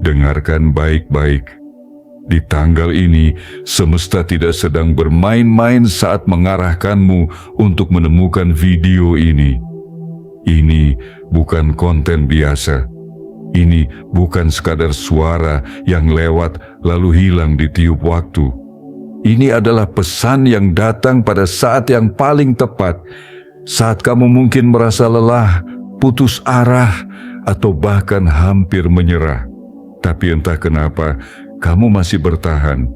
Dengarkan baik-baik. Di tanggal ini, semesta tidak sedang bermain-main saat mengarahkanmu untuk menemukan video ini. Ini bukan konten biasa. Ini bukan sekadar suara yang lewat lalu hilang di tiup waktu. Ini adalah pesan yang datang pada saat yang paling tepat, saat kamu mungkin merasa lelah, putus arah, atau bahkan hampir menyerah. Tapi entah kenapa, kamu masih bertahan.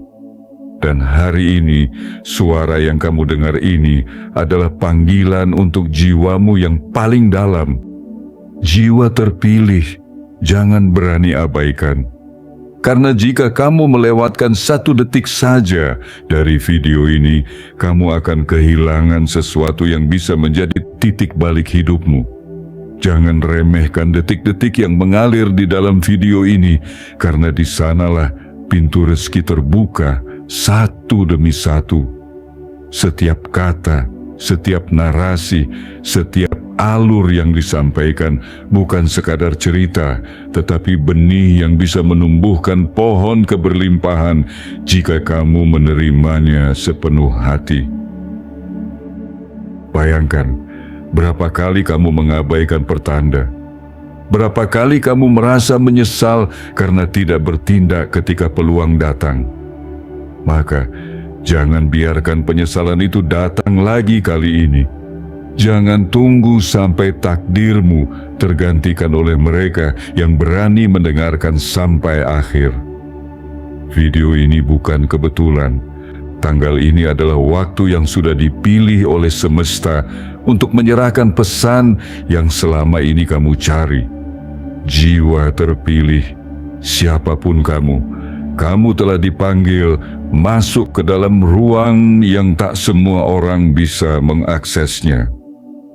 Dan hari ini, suara yang kamu dengar ini adalah panggilan untuk jiwamu yang paling dalam. Jiwa terpilih, jangan berani abaikan. Karena jika kamu melewatkan 1 detik saja dari video ini, kamu akan kehilangan sesuatu yang bisa menjadi titik balik hidupmu. Jangan remehkan detik-detik yang mengalir di dalam video ini, karena di sanalah pintu rezeki terbuka satu demi satu. Setiap kata, setiap narasi, setiap alur yang disampaikan bukan sekadar cerita, tetapi benih yang bisa menumbuhkan pohon keberlimpahan jika kamu menerimanya sepenuh hati. Bayangkan, berapa kali kamu mengabaikan pertanda? Berapa kali kamu merasa menyesal karena tidak bertindak ketika peluang datang? Maka, jangan biarkan penyesalan itu datang lagi kali ini. Jangan tunggu sampai takdirmu tergantikan oleh mereka yang berani mendengarkan sampai akhir. Video ini bukan kebetulan. Tanggal ini adalah waktu yang sudah dipilih oleh semesta untuk menyerahkan pesan yang selama ini kamu cari. Jiwa terpilih, siapapun kamu telah dipanggil masuk ke dalam ruang yang tak semua orang bisa mengaksesnya.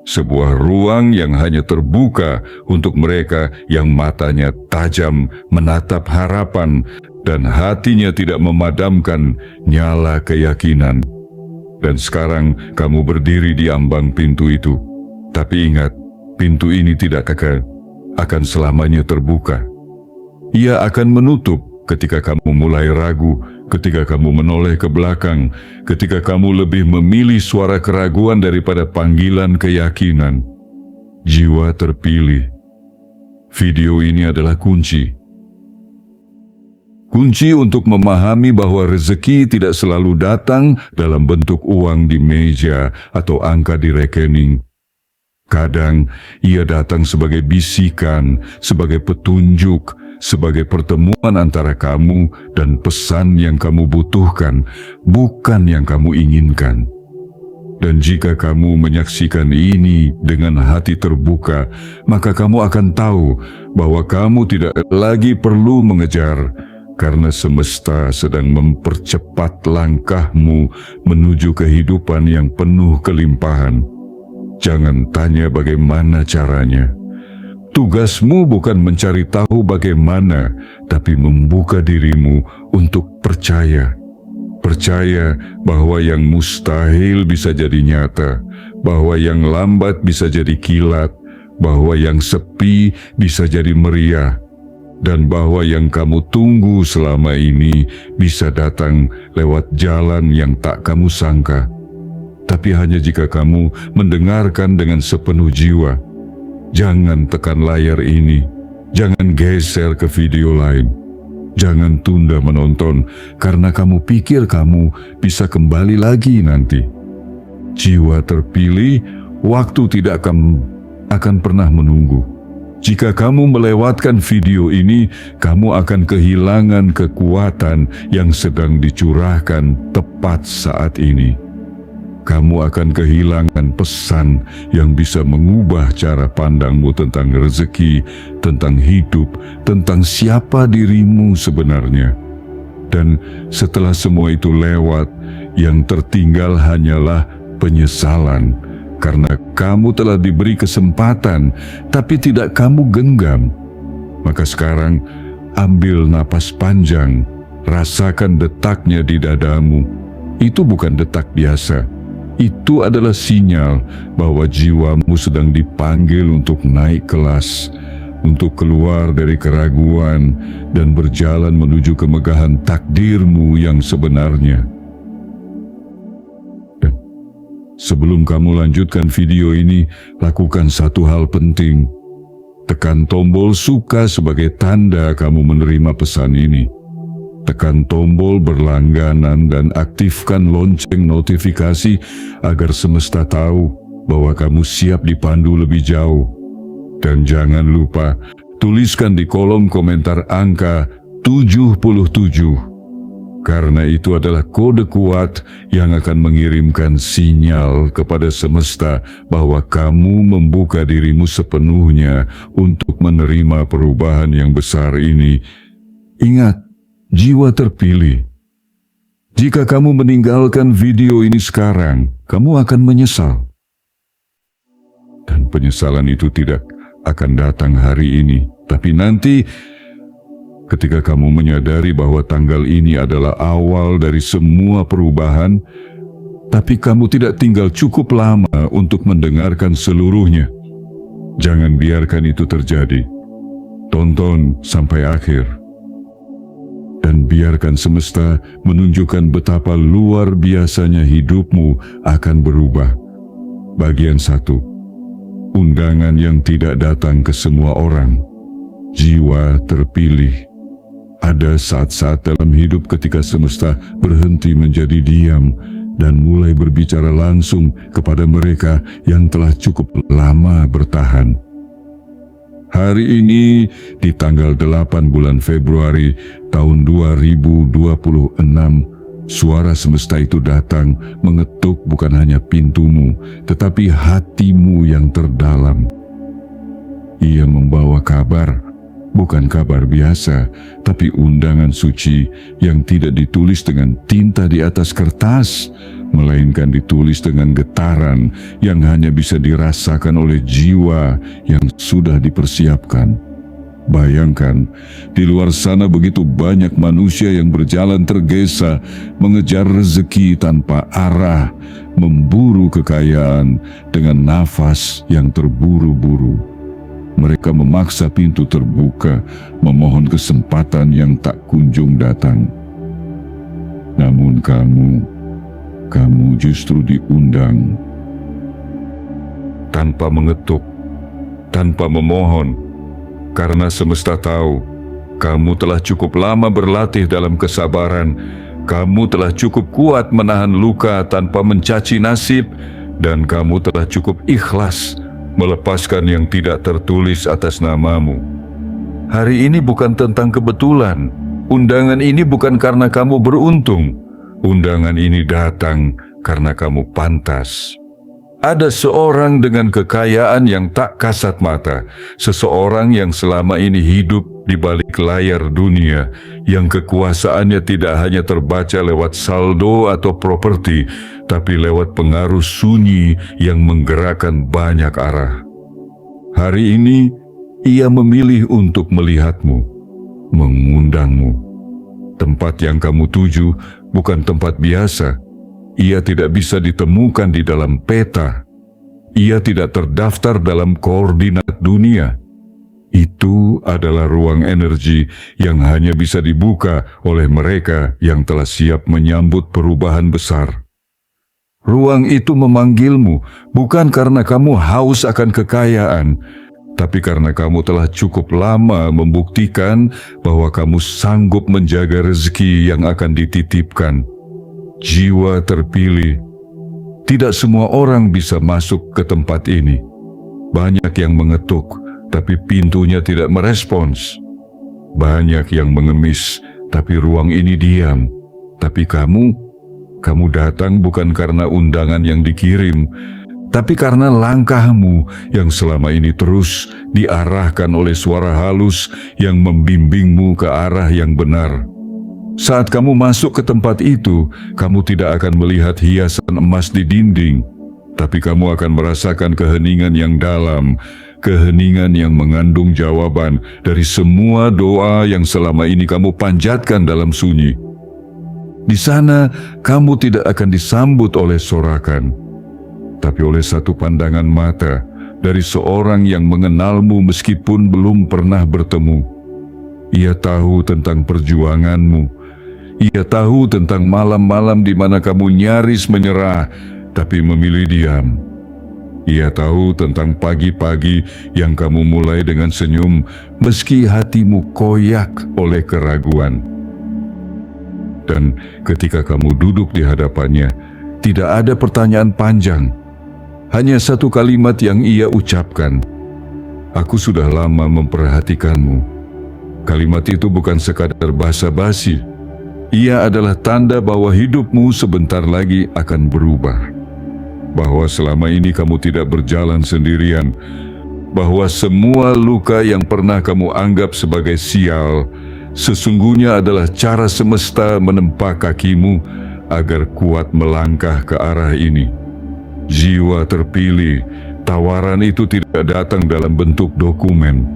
Sebuah ruang yang hanya terbuka untuk mereka yang matanya tajam menatap harapan dan hatinya tidak memadamkan nyala keyakinan. Dan sekarang kamu berdiri di ambang pintu itu. Tapi ingat, pintu ini tidak akan selamanya terbuka. Ia akan menutup ketika kamu mulai ragu, ketika kamu menoleh ke belakang, ketika kamu lebih memilih suara keraguan daripada panggilan keyakinan. Jiwa terpilih. Video ini adalah kunci. Kunci untuk memahami bahwa rezeki tidak selalu datang dalam bentuk uang di meja atau angka di rekening. Kadang ia datang sebagai bisikan, sebagai petunjuk, sebagai pertemuan antara kamu dan pesan yang kamu butuhkan, bukan yang kamu inginkan. Dan jika kamu menyaksikan ini dengan hati terbuka, maka kamu akan tahu bahwa kamu tidak lagi perlu mengejar, karena semesta sedang mempercepat langkahmu menuju kehidupan yang penuh kelimpahan. Jangan tanya bagaimana caranya. Tugasmu bukan mencari tahu bagaimana, tapi membuka dirimu untuk percaya. Percaya bahwa yang mustahil bisa jadi nyata, bahwa yang lambat bisa jadi kilat, bahwa yang sepi bisa jadi meriah, dan bahwa yang kamu tunggu selama ini bisa datang lewat jalan yang tak kamu sangka. Tapi hanya jika kamu mendengarkan dengan sepenuh jiwa. Jangan tekan layar ini, jangan geser ke video lain. Jangan tunda menonton karena kamu pikir kamu bisa kembali lagi nanti. Jiwa terpilih, waktu tidak akan pernah menunggu. Jika kamu melewatkan video ini, kamu akan kehilangan kekuatan yang sedang dicurahkan tepat saat ini. Kamu akan kehilangan pesan yang bisa mengubah cara pandangmu tentang rezeki, tentang hidup, tentang siapa dirimu sebenarnya. Dan setelah semua itu lewat, yang tertinggal hanyalah penyesalan, karena kamu telah diberi kesempatan, tapi tidak kamu genggam. Maka sekarang, ambil napas panjang, rasakan detaknya di dadamu. Itu bukan detak biasa. Itu adalah sinyal bahwa jiwamu sedang dipanggil untuk naik kelas. untuk keluar dari keraguan dan berjalan menuju kemegahan takdirmu yang sebenarnya. Dan sebelum kamu lanjutkan video ini, lakukan satu hal penting. Tekan tombol suka sebagai tanda kamu menerima pesan ini. Tekan tombol berlangganan dan aktifkan lonceng notifikasi agar semesta tahu bahwa kamu siap dipandu lebih jauh. Dan jangan lupa, tuliskan di kolom komentar angka 77, karena itu adalah kode kuat yang akan mengirimkan sinyal kepada semesta bahwa kamu membuka dirimu sepenuhnya untuk menerima perubahan yang besar ini. Ingat, jiwa terpilih. Jika kamu meninggalkan video ini sekarang, kamu akan menyesal. Dan penyesalan itu tidak akan datang hari ini, tapi nanti ketika kamu menyadari bahwa tanggal ini adalah awal dari semua perubahan, tapi kamu tidak tinggal cukup lama untuk mendengarkan seluruhnya. Jangan biarkan itu terjadi. Tonton sampai akhir. Dan biarkan semesta menunjukkan betapa luar biasanya hidupmu akan berubah. Bagian 1. Undangan yang tidak datang ke semua orang. Jiwa terpilih. Ada saat-saat dalam hidup ketika semesta berhenti menjadi diam dan mulai berbicara langsung kepada mereka yang telah cukup lama bertahan. Hari ini, di tanggal 8 bulan Februari tahun 2026, suara semesta itu datang mengetuk bukan hanya pintumu, tetapi hatimu yang terdalam. Ia membawa kabar, bukan kabar biasa, tapi undangan suci yang tidak ditulis dengan tinta di atas kertas, melainkan ditulis dengan getaran yang hanya bisa dirasakan oleh jiwa yang sudah dipersiapkan. Bayangkan, di luar sana begitu banyak manusia yang berjalan tergesa, mengejar rezeki tanpa arah, memburu kekayaan dengan nafas yang terburu-buru. Mereka memaksa pintu terbuka, memohon kesempatan yang tak kunjung datang. Namun kamu justru diundang tanpa mengetuk, tanpa memohon, karena semesta tahu kamu telah cukup lama berlatih dalam kesabaran, kamu telah cukup kuat menahan luka tanpa mencaci nasib, dan kamu telah cukup ikhlas melepaskan yang tidak tertulis atas namamu. Hari ini bukan tentang kebetulan. Undangan ini bukan karena kamu beruntung. Undangan ini datang karena kamu pantas. Ada seorang dengan kekayaan yang tak kasat mata, seseorang yang selama ini hidup di balik layar dunia, yang kekuasaannya tidak hanya terbaca lewat saldo atau properti, tapi lewat pengaruh sunyi yang menggerakkan banyak arah. Hari ini, ia memilih untuk melihatmu, mengundangmu. Tempat yang kamu tuju bukan tempat biasa. Ia tidak bisa ditemukan di dalam peta. Ia tidak terdaftar dalam koordinat dunia. Itu adalah ruang energi yang hanya bisa dibuka oleh mereka yang telah siap menyambut perubahan besar. Ruang itu memanggilmu bukan karena kamu haus akan kekayaan, tapi karena kamu telah cukup lama membuktikan bahwa kamu sanggup menjaga rezeki yang akan dititipkan. Jiwa terpilih. Tidak semua orang bisa masuk ke tempat ini. Banyak yang mengetuk, tapi pintunya tidak merespons. Banyak yang mengemis, tapi ruang ini diam. Tapi kamu datang bukan karena undangan yang dikirim, tapi karena langkahmu yang selama ini terus diarahkan oleh suara halus yang membimbingmu ke arah yang benar. Saat kamu masuk ke tempat itu, kamu tidak akan melihat hiasan emas di dinding, tapi kamu akan merasakan keheningan yang dalam, keheningan yang mengandung jawaban dari semua doa yang selama ini kamu panjatkan dalam sunyi. Di sana, kamu tidak akan disambut oleh sorakan, tapi oleh satu pandangan mata, dari seorang yang mengenalmu meskipun belum pernah bertemu. Ia tahu tentang perjuanganmu. Ia tahu tentang malam-malam di mana kamu nyaris menyerah, tapi memilih diam. Ia tahu tentang pagi-pagi yang kamu mulai dengan senyum, meski hatimu koyak oleh keraguan. Dan ketika kamu duduk di hadapannya, tidak ada pertanyaan panjang. Hanya satu kalimat yang ia ucapkan, "Aku sudah lama memperhatikanmu." Kalimat itu bukan sekadar basa-basi. Ia adalah tanda bahwa hidupmu sebentar lagi akan berubah. Bahwa selama ini kamu tidak berjalan sendirian. Bahwa semua luka yang pernah kamu anggap sebagai sial, sesungguhnya adalah cara semesta menempa kakimu agar kuat melangkah ke arah ini. Jiwa terpilih, tawaran itu tidak datang dalam bentuk dokumen.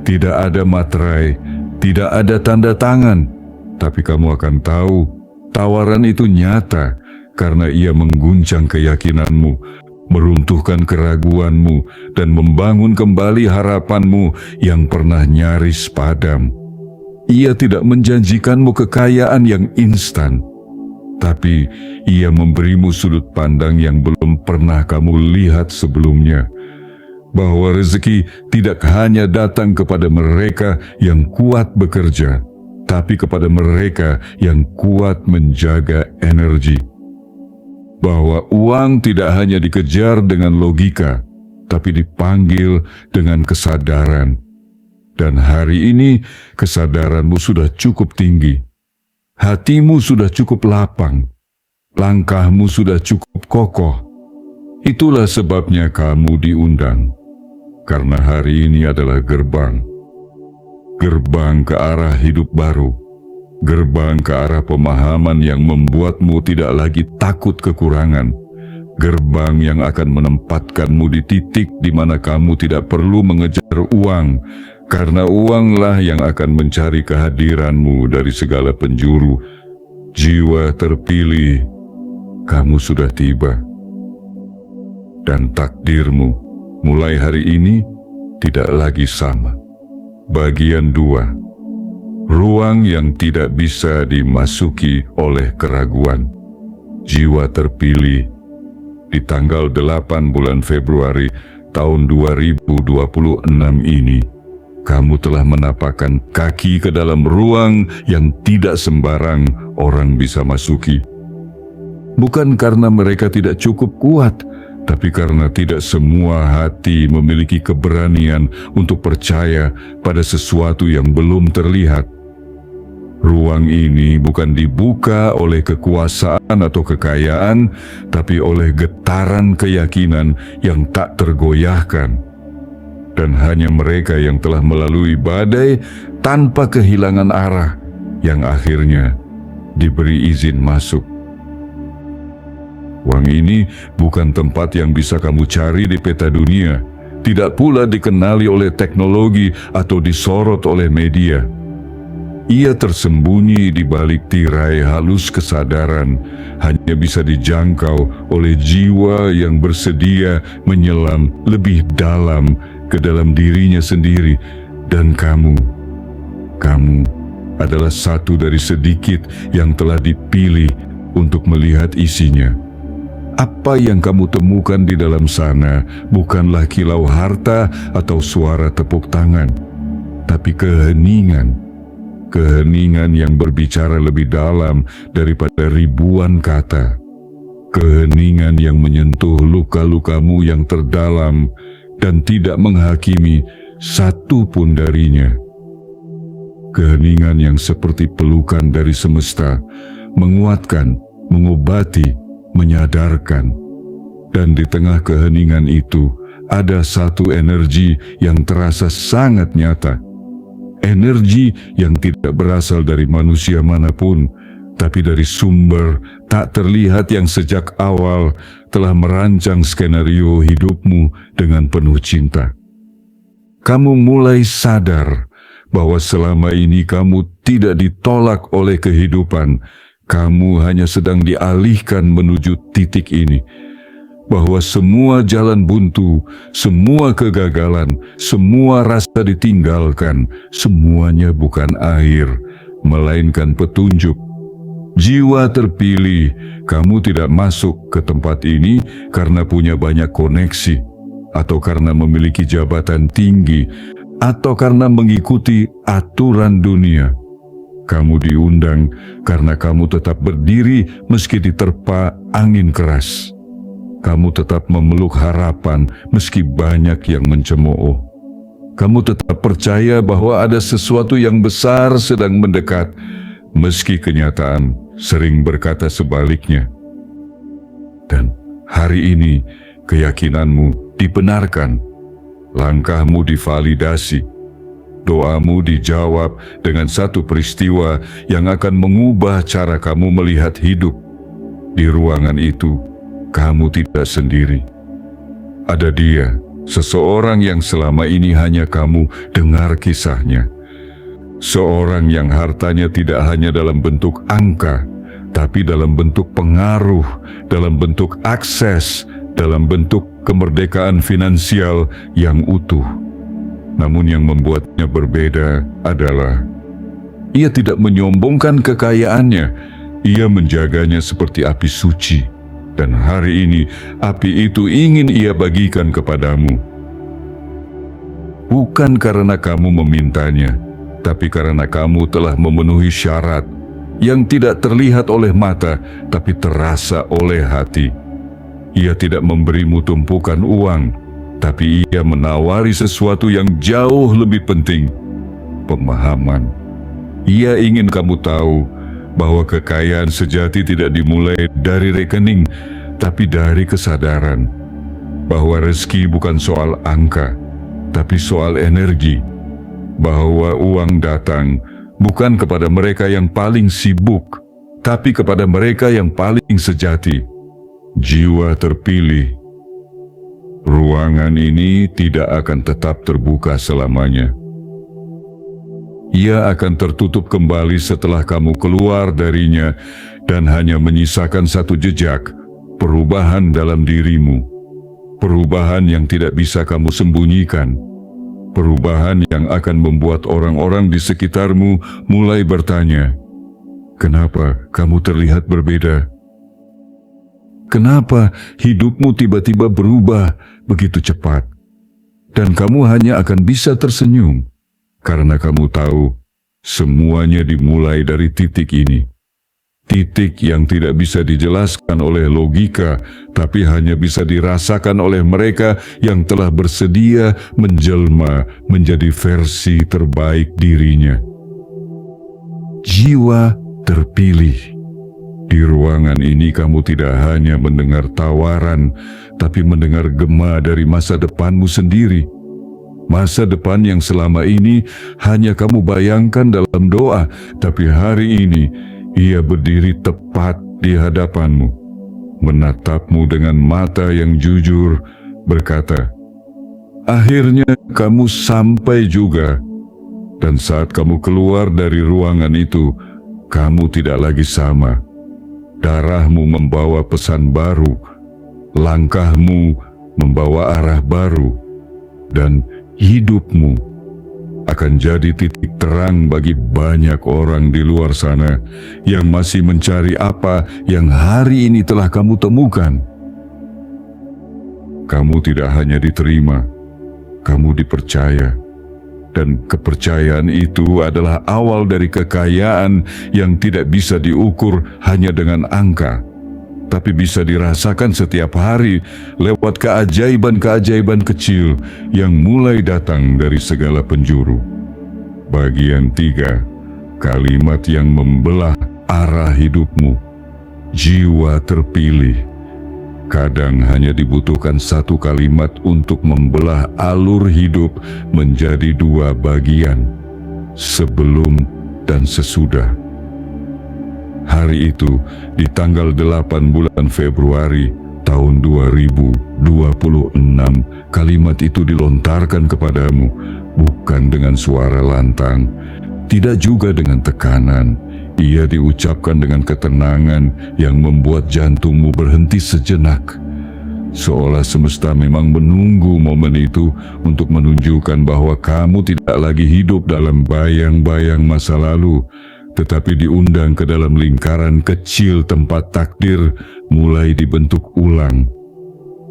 Tidak ada materai, tidak ada tanda tangan. Tapi kamu akan tahu, tawaran itu nyata karena ia mengguncang keyakinanmu, meruntuhkan keraguanmu, dan membangun kembali harapanmu yang pernah nyaris padam. Ia tidak menjanjikanmu kekayaan yang instan, tapi ia memberimu sudut pandang yang belum pernah kamu lihat sebelumnya. Bahwa rezeki tidak hanya datang kepada mereka yang kuat bekerja, tapi kepada mereka yang kuat menjaga energi. Bahwa uang tidak hanya dikejar dengan logika, tapi dipanggil dengan kesadaran. Dan hari ini kesadaranmu sudah cukup tinggi. Hatimu sudah cukup lapang. Langkahmu sudah cukup kokoh. Itulah sebabnya kamu diundang. Karena hari ini adalah gerbang. Gerbang ke arah hidup baru. Gerbang ke arah pemahaman yang membuatmu tidak lagi takut kekurangan. Gerbang yang akan menempatkanmu di titik di mana kamu tidak perlu mengejar uang, karena uanglah yang akan mencari kehadiranmu dari segala penjuru. Jiwa terpilih, kamu sudah tiba. Dan takdirmu mulai hari ini tidak lagi sama. Bagian 2. Ruang yang tidak bisa dimasuki oleh keraguan. Jiwa terpilih. Di tanggal 8 bulan Februari tahun 2026 ini, kamu telah menapakkan kaki ke dalam ruang yang tidak sembarang orang bisa masuki. Bukan karena mereka tidak cukup kuat, tapi karena tidak semua hati memiliki keberanian untuk percaya pada sesuatu yang belum terlihat. Ruang ini bukan dibuka oleh kekuasaan atau kekayaan, tapi oleh getaran keyakinan yang tak tergoyahkan. Dan hanya mereka yang telah melalui badai tanpa kehilangan arah, yang akhirnya diberi izin masuk. Ruang ini bukan tempat yang bisa kamu cari di peta dunia, tidak pula dikenali oleh teknologi atau disorot oleh media. Ia tersembunyi di balik tirai halus kesadaran, hanya bisa dijangkau oleh jiwa yang bersedia menyelam lebih dalam ke dalam dirinya sendiri. Dan kamu adalah satu dari sedikit yang telah dipilih untuk melihat isinya. Apa yang kamu temukan di dalam sana bukanlah kilau harta atau suara tepuk tangan, tapi keheningan. Keheningan yang berbicara lebih dalam daripada ribuan kata. Keheningan yang menyentuh luka-lukamu yang terdalam dan tidak menghakimi satu pun darinya. Keheningan yang seperti pelukan dari semesta, menguatkan, mengobati, menyadarkan. Dan di tengah keheningan itu ada satu energi yang terasa sangat nyata. Energi yang tidak berasal dari manusia manapun, tapi dari sumber tak terlihat yang sejak awal telah merancang skenario hidupmu dengan penuh cinta. Kamu mulai sadar bahwa selama ini kamu tidak ditolak oleh kehidupan, kamu hanya sedang dialihkan menuju titik ini. bahwa semua jalan buntu, semua kegagalan, semua rasa ditinggalkan, semuanya bukan akhir, melainkan petunjuk. Jiwa terpilih, kamu tidak masuk ke tempat ini karena punya banyak koneksi, atau karena memiliki jabatan tinggi, atau karena mengikuti aturan dunia. Kamu diundang karena kamu tetap berdiri meski diterpa angin keras. Kamu tetap memeluk harapan meski banyak yang mencemooh. Kamu tetap percaya bahwa ada sesuatu yang besar sedang mendekat, meski kenyataan sering berkata sebaliknya. Dan hari ini keyakinanmu dibenarkan, langkahmu divalidasi, doamu dijawab dengan satu peristiwa yang akan mengubah cara kamu melihat hidup. Di ruangan itu, kamu tidak sendiri. Ada Dia, seseorang yang selama ini hanya kamu dengar kisahnya. Seorang yang hartanya tidak hanya dalam bentuk angka, tapi dalam bentuk pengaruh, dalam bentuk akses, dalam bentuk kemerdekaan finansial yang utuh. Namun yang membuatnya berbeda adalah ia tidak menyombongkan kekayaannya. Ia menjaganya seperti api suci, dan hari ini api itu ingin ia bagikan kepadamu. Bukan karena kamu memintanya, tapi karena kamu telah memenuhi syarat yang tidak terlihat oleh mata, tapi terasa oleh hati. Ia tidak memberimu tumpukan uang, tapi ia menawari sesuatu yang jauh lebih penting, pemahaman. Ia ingin kamu tahu bahwa kekayaan sejati tidak dimulai dari rekening, tapi dari kesadaran. Bahwa rezeki bukan soal angka, tapi soal energi. Bahwa uang datang bukan kepada mereka yang paling sibuk, tapi kepada mereka yang paling sejati. Jiwa terpilih. Ruangan ini tidak akan tetap terbuka selamanya. Ia akan tertutup kembali setelah kamu keluar darinya dan hanya menyisakan satu jejak, perubahan dalam dirimu. Perubahan yang tidak bisa kamu sembunyikan. Perubahan yang akan membuat orang-orang di sekitarmu mulai bertanya, "Kenapa kamu terlihat berbeda? Kenapa hidupmu tiba-tiba berubah begitu cepat?" Dan kamu hanya akan bisa tersenyum, karena kamu tahu semuanya dimulai dari titik ini. Titik yang tidak bisa dijelaskan oleh logika, tapi hanya bisa dirasakan oleh mereka yang telah bersedia menjelma menjadi versi terbaik dirinya. Jiwa terpilih. Di ruangan ini kamu tidak hanya mendengar tawaran, tapi mendengar gema dari masa depanmu sendiri. Masa depan yang selama ini hanya kamu bayangkan dalam doa, tapi hari ini ia berdiri tepat di hadapanmu, menatapmu dengan mata yang jujur, berkata, "Akhirnya kamu sampai juga." Dan saat kamu keluar dari ruangan itu, kamu tidak lagi sama. Darahmu membawa pesan baru, langkahmu membawa arah baru, dan hidupmu akan jadi titik terang bagi banyak orang di luar sana yang masih mencari apa yang hari ini telah kamu temukan. Kamu tidak hanya diterima, kamu dipercaya. Dan kepercayaan itu adalah awal dari kekayaan yang tidak bisa diukur hanya dengan angka, tapi bisa dirasakan setiap hari lewat keajaiban-keajaiban kecil yang mulai datang dari segala penjuru. Bagian 3, kalimat yang membelah arah hidupmu. Jiwa terpilih. Kadang hanya dibutuhkan satu kalimat untuk membelah alur hidup menjadi 2 bagian, sebelum dan sesudah. Hari itu, di tanggal 8 bulan Februari tahun 2026, kalimat itu dilontarkan kepadamu, bukan dengan suara lantang, tidak juga dengan tekanan. Ia diucapkan dengan ketenangan yang membuat jantungmu berhenti sejenak. seolah semesta memang menunggu momen itu untuk menunjukkan bahwa kamu tidak lagi hidup dalam bayang-bayang masa lalu, tetapi diundang ke dalam lingkaran kecil tempat takdir mulai dibentuk ulang.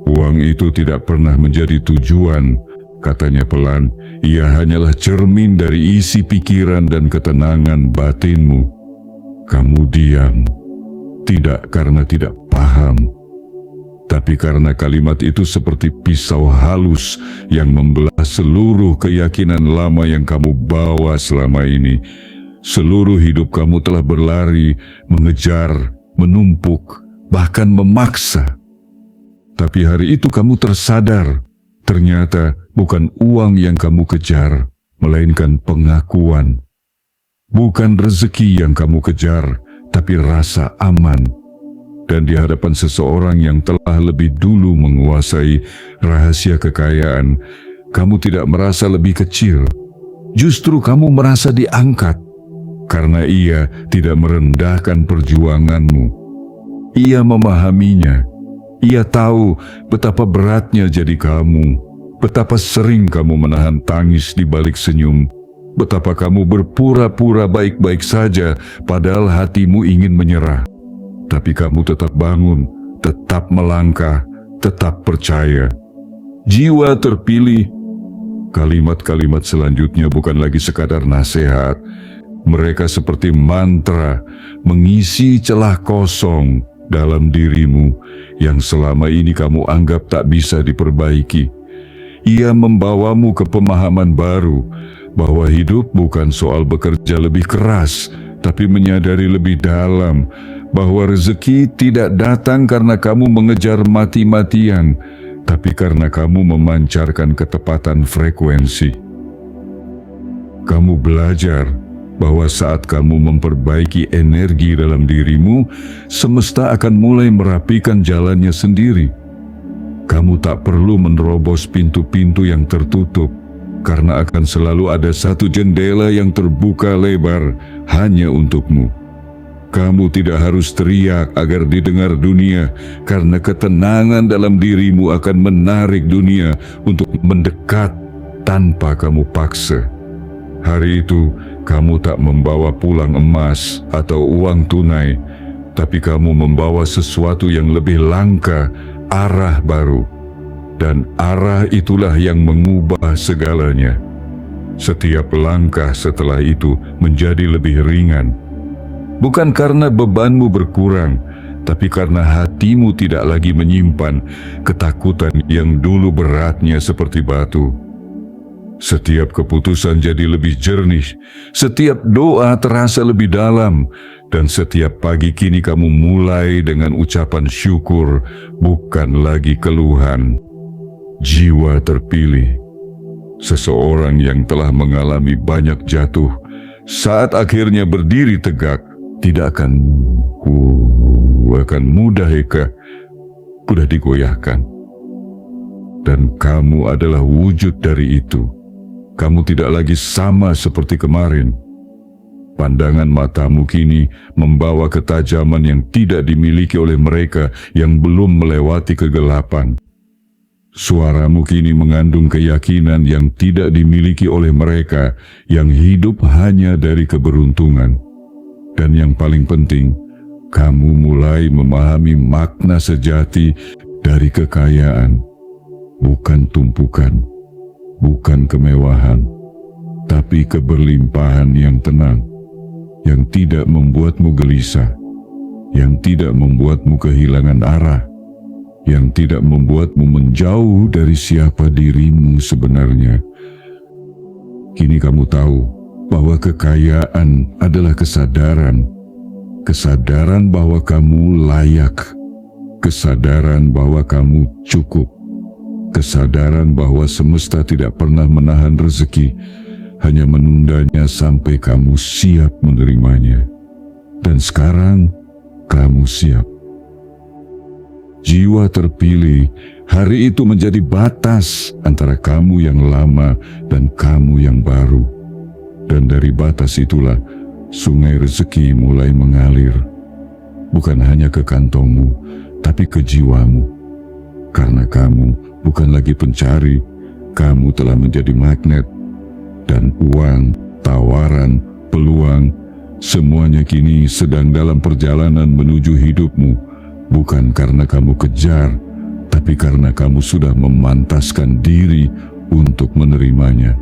Uang itu tidak pernah menjadi tujuan, katanya pelan. Ia hanyalah cermin dari isi pikiran dan ketenangan batinmu. Kamu diam, tidak karena tidak paham, tapi karena kalimat itu seperti pisau halus yang membelah seluruh keyakinan lama yang kamu bawa selama ini. Seluruh hidup kamu telah berlari, mengejar, menumpuk, bahkan memaksa. Tapi hari itu kamu tersadar, ternyata bukan uang yang kamu kejar, melainkan pengakuan. Bukan rezeki yang kamu kejar, tapi rasa aman. Dan di hadapan seseorang yang telah lebih dulu menguasai rahasia kekayaan, kamu tidak merasa lebih kecil. Justru kamu merasa diangkat, karena ia tidak merendahkan perjuanganmu. Ia memahaminya. Ia tahu betapa beratnya jadi kamu, betapa sering kamu menahan tangis di balik senyum, betapa kamu berpura-pura baik-baik saja padahal hatimu ingin menyerah. Tapi kamu tetap bangun, tetap melangkah, tetap percaya. Jiwa terpilih. Kalimat-kalimat selanjutnya bukan lagi sekadar nasihat. Mereka seperti mantra mengisi celah kosong dalam dirimu yang selama ini kamu anggap tak bisa diperbaiki. Ia membawamu ke pemahaman baru bahwa hidup bukan soal bekerja lebih keras, tapi menyadari lebih dalam bahwa rezeki tidak datang karena kamu mengejar mati-matian, tapi karena kamu memancarkan ketepatan frekuensi. Kamu belajar bahwa saat kamu memperbaiki energi dalam dirimu, semesta akan mulai merapikan jalannya sendiri. Kamu tak perlu menerobos pintu-pintu yang tertutup, karena akan selalu ada satu jendela yang terbuka lebar hanya untukmu. Kamu tidak harus teriak agar didengar dunia, karena ketenangan dalam dirimu akan menarik dunia untuk mendekat tanpa kamu paksa. Hari itu, kamu tak membawa pulang emas atau uang tunai, tapi kamu membawa sesuatu yang lebih langka, arah baru. Dan arah itulah yang mengubah segalanya. Setiap langkah setelah itu menjadi lebih ringan. Bukan karena bebanmu berkurang, tapi karena hatimu tidak lagi menyimpan ketakutan yang dulu beratnya seperti batu. Setiap keputusan jadi lebih jernih, setiap doa terasa lebih dalam, dan setiap pagi kini kamu mulai dengan ucapan syukur, bukan lagi keluhan. Jiwa terpilih, seseorang yang telah mengalami banyak jatuh, saat akhirnya berdiri tegak, tidak akan mudah mudah digoyahkan. Dan kamu adalah wujud dari itu. Kamu tidak lagi sama seperti kemarin. Pandangan matamu kini membawa ketajaman yang tidak dimiliki oleh mereka yang belum melewati kegelapan. Suaramu kini mengandung keyakinan yang tidak dimiliki oleh mereka yang hidup hanya dari keberuntungan. Dan yang paling penting, kamu mulai memahami makna sejati dari kekayaan. Bukan tumpukan, bukan kemewahan, tapi keberlimpahan yang tenang, yang tidak membuatmu gelisah, yang tidak membuatmu kehilangan arah, yang tidak membuatmu menjauh dari siapa dirimu sebenarnya. Kini kamu tahu bahwa kekayaan adalah kesadaran, kesadaran bahwa kamu layak, kesadaran bahwa kamu cukup, kesadaran bahwa semesta tidak pernah menahan rezeki, hanya menundanya sampai kamu siap menerimanya. Dan sekarang kamu siap. Jiwa terpilih, hari itu menjadi batas antara kamu yang lama dan kamu yang baru. Dan dari batas itulah sungai rezeki mulai mengalir. Bukan hanya ke kantongmu, tapi ke jiwamu. Karena kamu bukan lagi pencari, kamu telah menjadi magnet. Dan uang, tawaran, peluang, semuanya kini sedang dalam perjalanan menuju hidupmu, bukan karena kamu kejar, tapi karena kamu sudah memantaskan diri untuk menerimanya.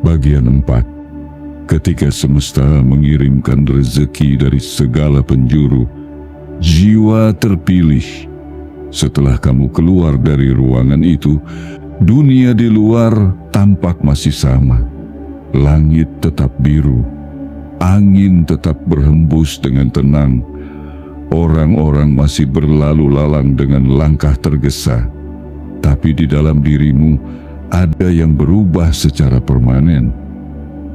Bagian 4. Ketika semesta mengirimkan rezeki dari segala penjuru, jiwa terpilih. Setelah kamu keluar dari ruangan itu, dunia di luar tampak masih sama. Langit tetap biru, angin tetap berhembus dengan tenang. Orang-orang masih berlalu lalang dengan langkah tergesa. Tapi di dalam dirimu ada yang berubah secara permanen.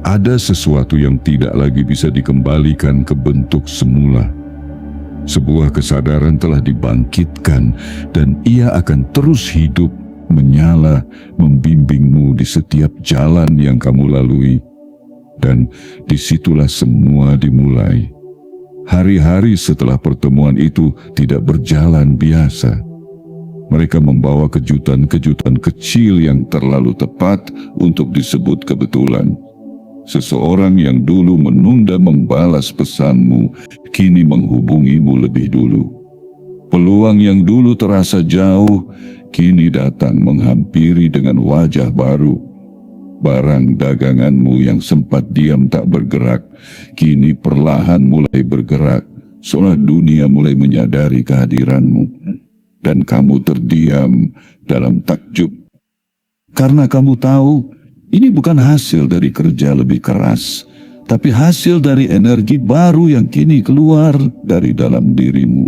Ada sesuatu yang tidak lagi bisa dikembalikan ke bentuk semula. Sebuah kesadaran telah dibangkitkan dan ia akan terus hidup, menyala, membimbingmu di setiap jalan yang kamu lalui. Dan disitulah semua dimulai. Hari-hari setelah pertemuan itu tidak berjalan biasa. Mereka membawa kejutan-kejutan kecil yang terlalu tepat untuk disebut kebetulan. Seseorang yang dulu menunda membalas pesanmu, kini menghubungimu lebih dulu. Peluang yang dulu terasa jauh, kini datang menghampiri dengan wajah baru. Barang daganganmu yang sempat diam tak bergerak, kini perlahan mulai bergerak, seolah dunia mulai menyadari kehadiranmu. Dan kamu terdiam dalam takjub. Karena kamu tahu, ini bukan hasil dari kerja lebih keras, tapi hasil dari energi baru yang kini keluar dari dalam dirimu.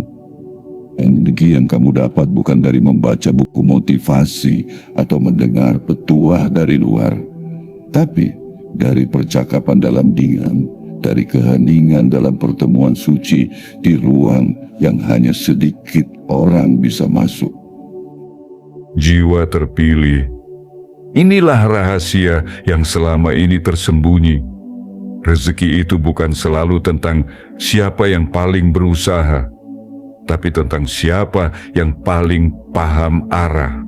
Energi yang kamu dapat bukan dari membaca buku motivasi atau mendengar petuah dari luar, tapi dari percakapan dalam diam, dari keheningan dalam pertemuan suci di ruang yang hanya sedikit orang bisa masuk. Jiwa terpilih. Inilah rahasia yang selama ini tersembunyi. Rezeki itu bukan selalu tentang siapa yang paling berusaha, tapi tentang siapa yang paling paham arah.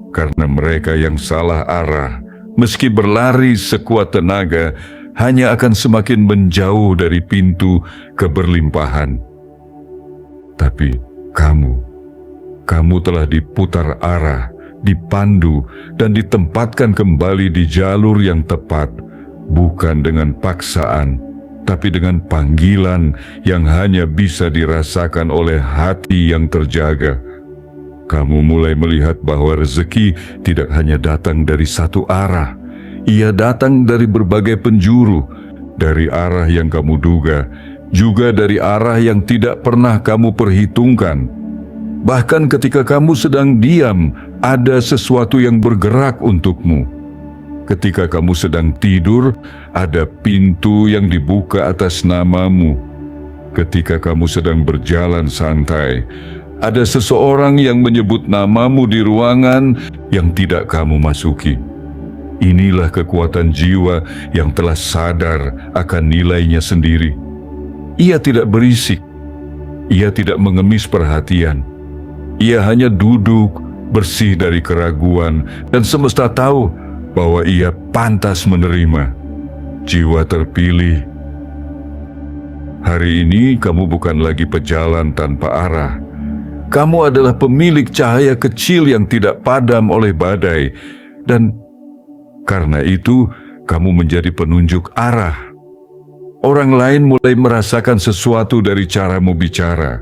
Karena mereka yang salah arah, meski berlari sekuat tenaga, hanya akan semakin menjauh dari pintu keberlimpahan. Tapi kamu telah diputar arah, dipandu, dan ditempatkan kembali di jalur yang tepat, bukan dengan paksaan, tapi dengan panggilan yang hanya bisa dirasakan oleh hati yang terjaga. Kamu mulai melihat bahwa rezeki tidak hanya datang dari satu arah, ia datang dari berbagai penjuru, dari arah yang kamu duga, juga dari arah yang tidak pernah kamu perhitungkan. Bahkan ketika kamu sedang diam, ada sesuatu yang bergerak untukmu. Ketika kamu sedang tidur, ada pintu yang dibuka atas namamu. Ketika kamu sedang berjalan santai, ada seseorang yang menyebut namamu di ruangan yang tidak kamu masuki. Inilah kekuatan jiwa yang telah sadar akan nilainya sendiri. Ia tidak berisik, ia tidak mengemis perhatian. Ia hanya duduk, bersih dari keraguan, dan semesta tahu bahwa ia pantas menerima. Jiwa terpilih. Hari ini kamu bukan lagi pejalan tanpa arah. Kamu adalah pemilik cahaya kecil yang tidak padam oleh badai, dan karena itu kamu menjadi penunjuk arah. Orang lain mulai merasakan sesuatu dari caramu bicara,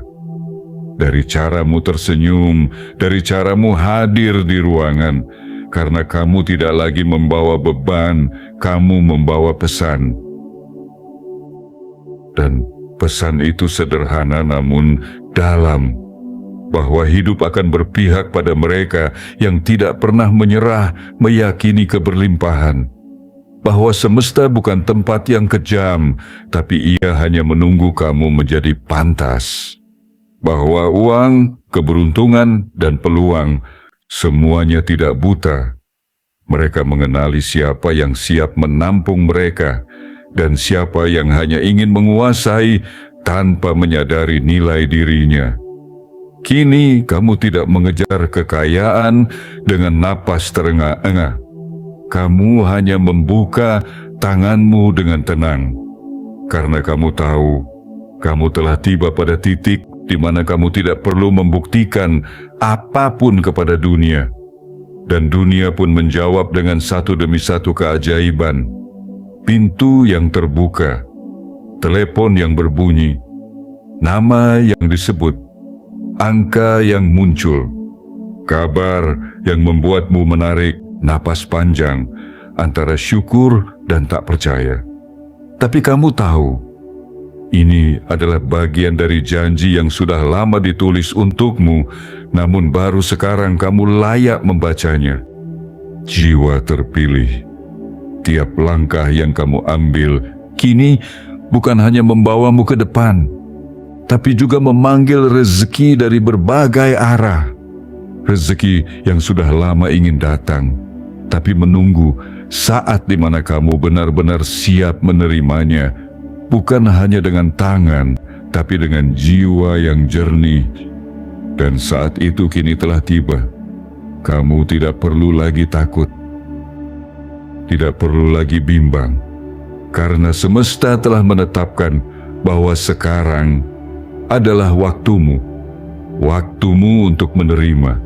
dari caramu tersenyum, dari caramu hadir di ruangan. Karena kamu tidak lagi membawa beban, kamu membawa pesan. Dan pesan itu sederhana namun dalam, bahwa hidup akan berpihak pada mereka yang tidak pernah menyerah meyakini keberlimpahan. Bahwa semesta bukan tempat yang kejam, tapi ia hanya menunggu kamu menjadi pantas. Bahwa uang, keberuntungan, dan peluang semuanya tidak buta. Mereka mengenali siapa yang siap menampung mereka dan siapa yang hanya ingin menguasai tanpa menyadari nilai dirinya. Kini kamu tidak mengejar kekayaan dengan napas terengah-engah. Kamu hanya membuka tanganmu dengan tenang, karena kamu tahu kamu telah tiba pada titik di mana kamu tidak perlu membuktikan apapun kepada dunia. Dan dunia pun menjawab dengan satu demi satu keajaiban. Pintu yang terbuka, telepon yang berbunyi, nama yang disebut, angka yang muncul, kabar yang membuatmu menarik napas panjang antara syukur dan tak percaya. Tapi kamu tahu, ini adalah bagian dari janji yang sudah lama ditulis untukmu, namun baru sekarang kamu layak membacanya. Jiwa terpilih, tiap langkah yang kamu ambil kini bukan hanya membawamu ke depan, tapi juga memanggil rezeki dari berbagai arah. Rezeki yang sudah lama ingin datang, tapi menunggu saat di mana kamu benar-benar siap menerimanya, bukan hanya dengan tangan, tapi dengan jiwa yang jernih. Dan saat itu kini telah tiba. Kamu tidak perlu lagi takut, tidak perlu lagi bimbang, karena semesta telah menetapkan bahwa sekarang adalah waktumu. Waktumu untuk menerima,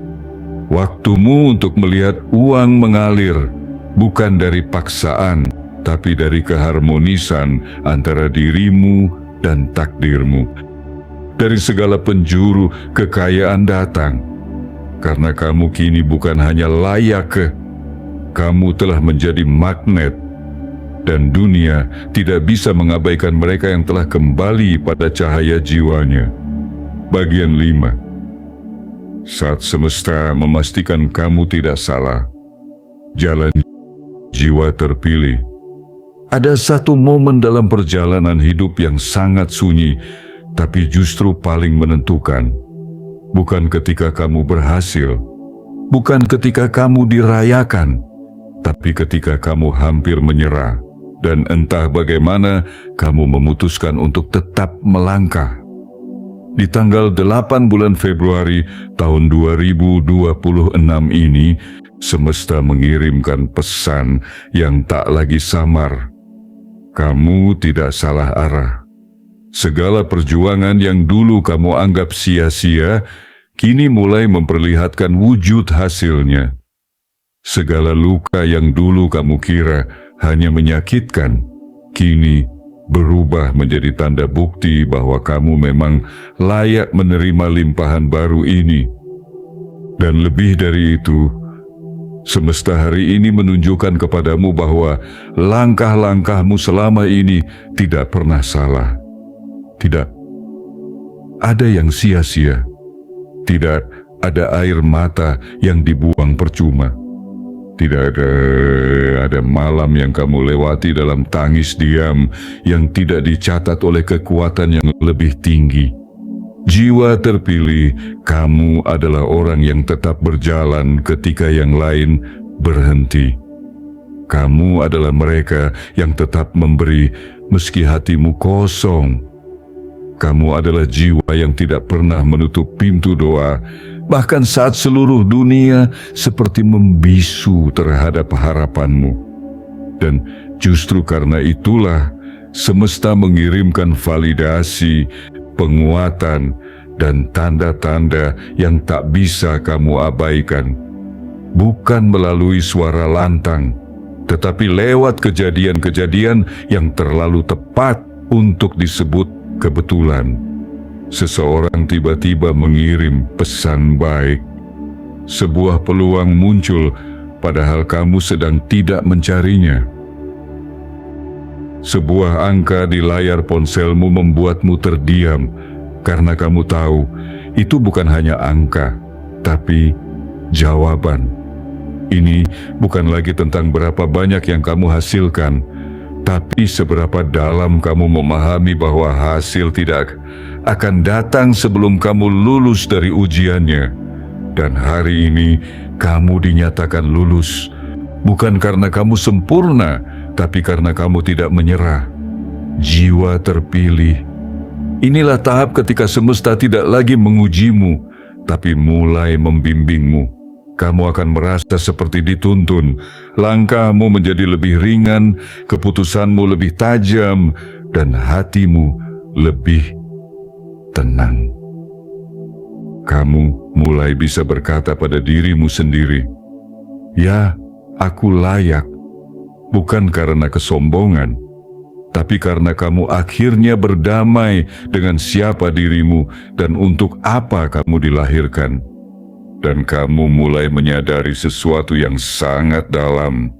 waktumu untuk melihat uang mengalir, bukan dari paksaan, tapi dari keharmonisan antara dirimu dan takdirmu. Dari segala penjuru kekayaan datang, karena kamu kini bukan hanya layak kamu telah menjadi magnet, dan dunia tidak bisa mengabaikan mereka yang telah kembali pada cahaya jiwanya. Bagian 5. Saat semesta memastikan kamu tidak salah, jalan jiwa terpilih. Ada satu momen dalam perjalanan hidup yang sangat sunyi, tapi justru paling menentukan. Bukan ketika kamu berhasil, bukan ketika kamu dirayakan, tapi ketika kamu hampir menyerah, dan entah bagaimana kamu memutuskan untuk tetap melangkah. Di tanggal 8 bulan Februari tahun 2026 ini, semesta mengirimkan pesan yang tak lagi samar. Kamu tidak salah arah. Segala perjuangan yang dulu kamu anggap sia-sia, kini mulai memperlihatkan wujud hasilnya. Segala luka yang dulu kamu kira hanya menyakitkan, kini berubah menjadi tanda bukti bahwa kamu memang layak menerima limpahan baru ini. Dan lebih dari itu, semesta hari ini menunjukkan kepadamu bahwa langkah-langkahmu selama ini tidak pernah salah. Tidak ada yang sia-sia. Tidak ada air mata yang dibuang percuma. Tidak ada malam yang kamu lewati dalam tangis diam yang tidak dicatat oleh kekuatan yang lebih tinggi. Jiwa terpilih, kamu adalah orang yang tetap berjalan ketika yang lain berhenti. Kamu adalah mereka yang tetap memberi meski hatimu kosong. Kamu adalah jiwa yang tidak pernah menutup pintu doa, bahkan saat seluruh dunia seperti membisu terhadap harapanmu. Dan justru karena itulah semesta mengirimkan validasi, penguatan, dan tanda-tanda yang tak bisa kamu abaikan. Bukan melalui suara lantang, tetapi lewat kejadian-kejadian yang terlalu tepat untuk disebut kebetulan. Seseorang tiba-tiba mengirim pesan baik. Sebuah peluang muncul padahal kamu sedang tidak mencarinya. Sebuah angka di layar ponselmu membuatmu terdiam karena kamu tahu itu bukan hanya angka, tapi jawaban. Ini bukan lagi tentang berapa banyak yang kamu hasilkan, tapi seberapa dalam kamu memahami bahwa hasil tidak akan datang sebelum kamu lulus dari ujiannya. Dan hari ini kamu dinyatakan lulus, bukan karena kamu sempurna, tapi karena kamu tidak menyerah. Jiwa terpilih. Inilah tahap ketika semesta tidak lagi mengujimu, tapi mulai membimbingmu. Kamu akan merasa seperti dituntun, langkahmu menjadi lebih ringan, keputusanmu lebih tajam, dan hatimu lebih tenang. Kamu mulai bisa berkata pada dirimu sendiri, "Ya, aku layak," bukan karena kesombongan, tapi karena kamu akhirnya berdamai dengan siapa dirimu dan untuk apa kamu dilahirkan. Dan kamu mulai menyadari sesuatu yang sangat dalam,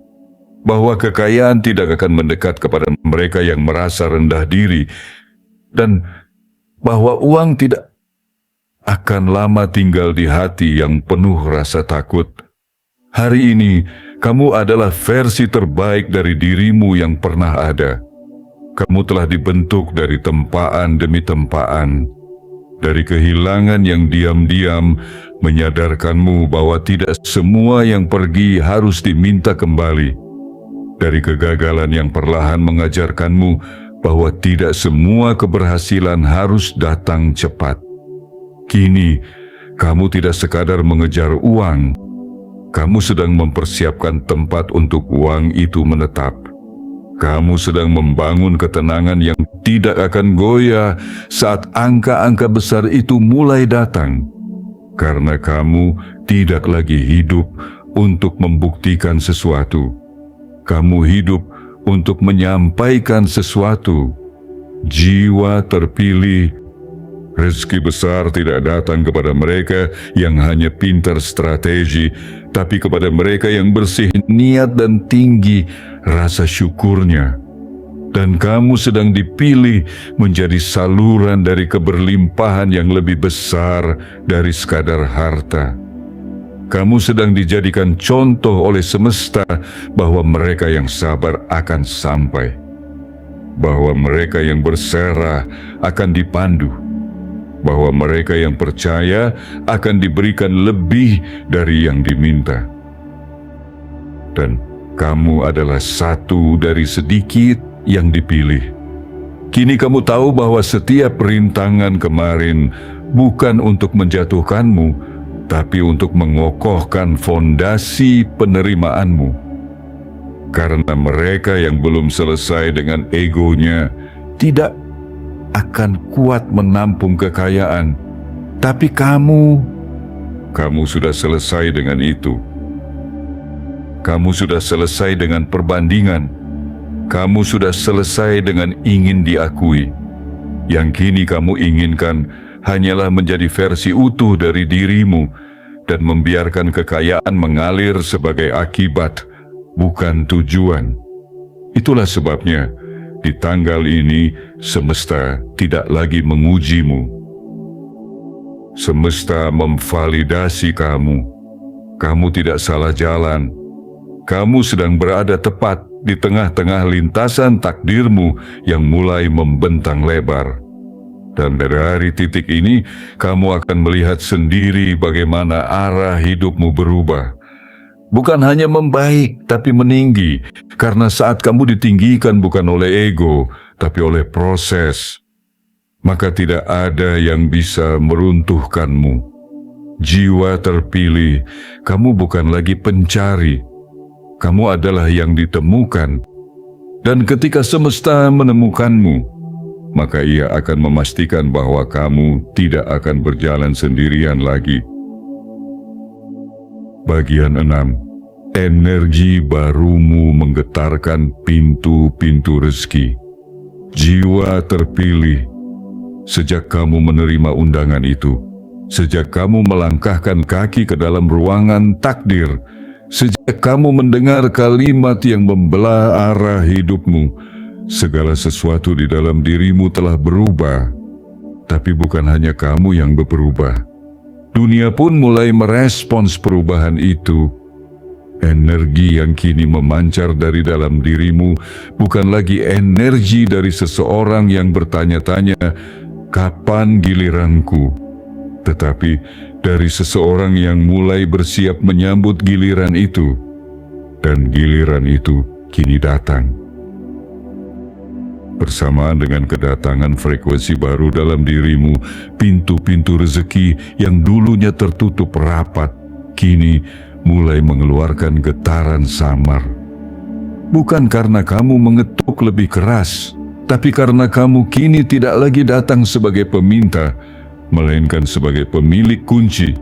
bahwa kekayaan tidak akan mendekat kepada mereka yang merasa rendah diri, dan bahwa uang tidak akan lama tinggal di hati yang penuh rasa takut. Hari ini, kamu adalah versi terbaik dari dirimu yang pernah ada. Kamu telah dibentuk dari tempaan demi tempaan, dari kehilangan yang diam-diam menyadarkanmu bahwa tidak semua yang pergi harus diminta kembali, dari kegagalan yang perlahan mengajarkanmu bahwa tidak semua keberhasilan harus datang cepat. Kini, kamu tidak sekadar mengejar uang, kamu sedang mempersiapkan tempat untuk uang itu menetap. Kamu sedang membangun ketenangan yang tidak akan goyah saat angka-angka besar itu mulai datang. Karena kamu tidak lagi hidup untuk membuktikan sesuatu. Kamu hidup untuk menyampaikan sesuatu. Jiwa terpilih. Rezeki besar tidak datang kepada mereka yang hanya pintar strategi, tapi kepada mereka yang bersih niat dan tinggi rasa syukurnya. Dan kamu sedang dipilih menjadi saluran dari keberlimpahan yang lebih besar dari sekadar harta. Kamu sedang dijadikan contoh oleh semesta bahwa mereka yang sabar akan sampai, bahwa mereka yang berserah akan dipandu, bahwa mereka yang percaya akan diberikan lebih dari yang diminta. Dan kamu adalah satu dari sedikit yang dipilih. Kini kamu tahu bahwa setiap rintangan kemarin bukan untuk menjatuhkanmu, tapi untuk mengokohkan fondasi penerimaanmu. Karena mereka yang belum selesai dengan egonya tidak akan kuat menampung kekayaan, tapi kamu sudah selesai dengan itu. Kamu sudah selesai dengan perbandingan. Kamu sudah selesai dengan ingin diakui. Yang kini kamu inginkan hanyalah menjadi versi utuh dari dirimu dan membiarkan kekayaan mengalir sebagai akibat, bukan tujuan. Itulah sebabnya di tanggal ini semesta tidak lagi mengujimu. Semesta memvalidasi kamu. Kamu tidak salah jalan. Kamu sedang berada tepat di tengah-tengah lintasan takdirmu yang mulai membentang lebar. Dan dari titik ini, kamu akan melihat sendiri bagaimana arah hidupmu berubah. Bukan hanya membaik, tapi meninggi. Karena saat kamu ditinggikan bukan oleh ego, tapi oleh proses, maka tidak ada yang bisa meruntuhkanmu. Jiwa terpilih, kamu bukan lagi pencari. Kamu adalah yang ditemukan. Dan ketika semesta menemukanmu, maka ia akan memastikan bahwa kamu tidak akan berjalan sendirian lagi. Bagian 6. Energi barumu menggetarkan pintu-pintu rezeki. Jiwa terpilih. Sejak kamu menerima undangan itu, sejak kamu melangkahkan kaki ke dalam ruangan takdir, sejak kamu mendengar kalimat yang membelah arah hidupmu, segala sesuatu di dalam dirimu telah berubah. Tapi bukan hanya kamu yang berubah. Dunia pun mulai merespons perubahan itu. Energi yang kini memancar dari dalam dirimu bukan lagi energi dari seseorang yang bertanya-tanya, "Kapan giliranku?" Tetapi dari seseorang yang mulai bersiap menyambut giliran itu. Dan giliran itu kini datang. Bersamaan dengan kedatangan frekuensi baru dalam dirimu, pintu-pintu rezeki yang dulunya tertutup rapat, kini mulai mengeluarkan getaran samar. Bukan karena kamu mengetuk lebih keras, tapi karena kamu kini tidak lagi datang sebagai peminta, melainkan sebagai pemilik kunci.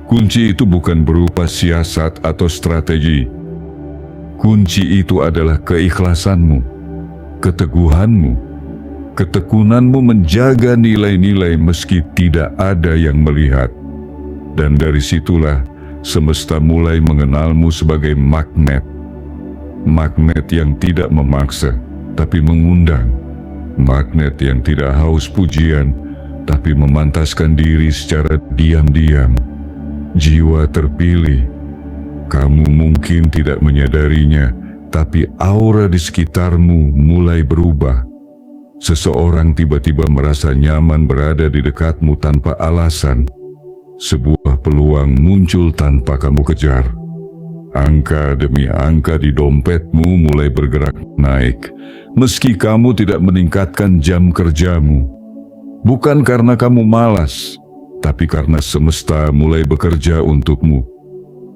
Kunci itu bukan berupa siasat atau strategi. Kunci itu adalah keikhlasanmu, keteguhanmu, ketekunanmu menjaga nilai-nilai meski tidak ada yang melihat. Dan dari situlah semesta mulai mengenalmu sebagai magnet. Magnet yang tidak memaksa, tapi mengundang. Magnet yang tidak haus pujian, tapi memantaskan diri secara diam-diam. Jiwa terpilih. Kamu mungkin tidak menyadarinya, tapi aura di sekitarmu mulai berubah. Seseorang tiba-tiba merasa nyaman berada di dekatmu tanpa alasan. Sebuah peluang muncul tanpa kamu kejar. Angka demi angka di dompetmu mulai bergerak naik, meski kamu tidak meningkatkan jam kerjamu. Bukan karena kamu malas, tapi karena semesta mulai bekerja untukmu.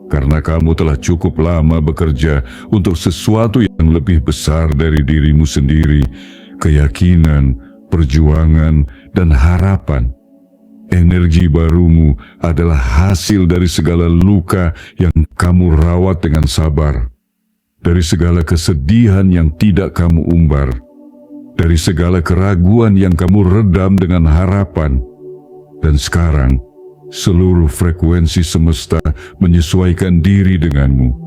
Karena kamu telah cukup lama bekerja untuk sesuatu yang lebih besar dari dirimu sendiri, keyakinan, perjuangan, dan harapan. Energi barumu adalah hasil dari segala luka yang kamu rawat dengan sabar, dari segala kesedihan yang tidak kamu umbar, dari segala keraguan yang kamu redam dengan harapan. Dan sekarang, seluruh frekuensi semesta menyesuaikan diri denganmu.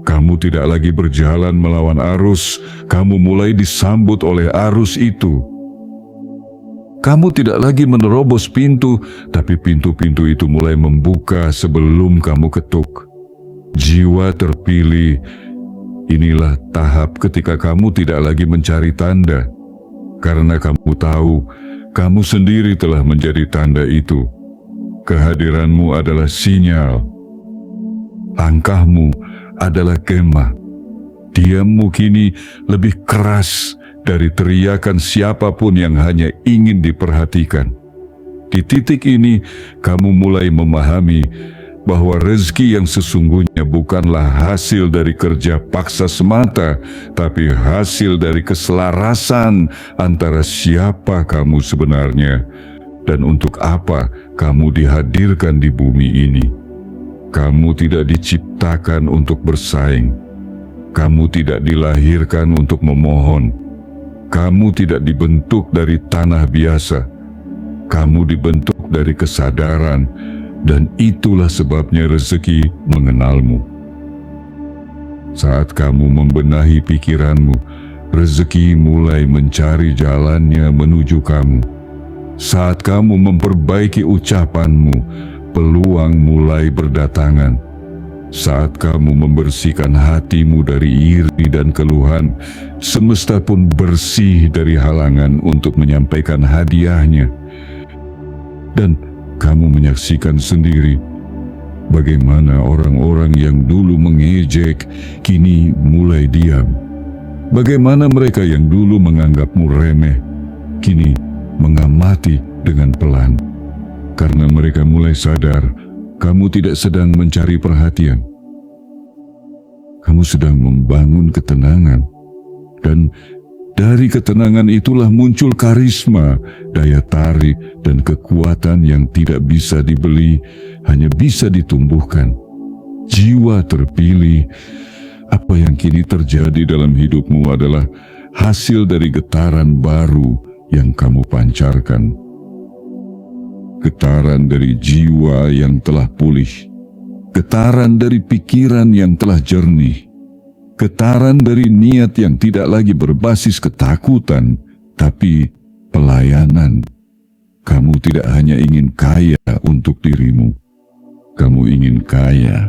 Kamu tidak lagi berjalan melawan arus, kamu mulai disambut oleh arus itu. Kamu tidak lagi menerobos pintu, tapi pintu-pintu itu mulai membuka sebelum kamu ketuk. Jiwa terpilih, inilah tahap ketika kamu tidak lagi mencari tanda. Karena kamu tahu, kamu sendiri telah menjadi tanda itu. Kehadiranmu adalah sinyal. Langkahmu adalah kemah. Diammu kini lebih keras dari teriakan siapapun yang hanya ingin diperhatikan. Di titik ini, kamu mulai memahami bahwa rezeki yang sesungguhnya bukanlah hasil dari kerja paksa semata, tapi hasil dari keselarasan antara siapa kamu sebenarnya dan untuk apa kamu dihadirkan di bumi ini. Kamu tidak diciptakan untuk bersaing. Kamu tidak dilahirkan untuk memohon. Kamu tidak dibentuk dari tanah biasa. Kamu dibentuk dari kesadaran, dan itulah sebabnya rezeki mengenalmu. Saat kamu membenahi pikiranmu, rezeki mulai mencari jalannya menuju kamu. Saat kamu memperbaiki ucapanmu, peluang mulai berdatangan. Saat kamu membersihkan hatimu dari iri dan keluhan, semesta pun bersih dari halangan untuk menyampaikan hadiahnya. Dan kamu menyaksikan sendiri bagaimana orang-orang yang dulu mengejek kini mulai diam. Bagaimana mereka yang dulu menganggapmu remeh kini mengamati dengan pelan. Karena mereka mulai sadar kamu tidak sedang mencari perhatian. Kamu sedang membangun ketenangan. Dan dari ketenangan itulah muncul karisma, daya tarik, dan kekuatan yang tidak bisa dibeli, hanya bisa ditumbuhkan. Jiwa terpilih, apa yang kini terjadi dalam hidupmu adalah hasil dari getaran baru yang kamu pancarkan. Getaran dari jiwa yang telah pulih, getaran dari pikiran yang telah jernih, getaran dari niat yang tidak lagi berbasis ketakutan, tapi pelayanan. Kamu tidak hanya ingin kaya untuk dirimu, kamu ingin kaya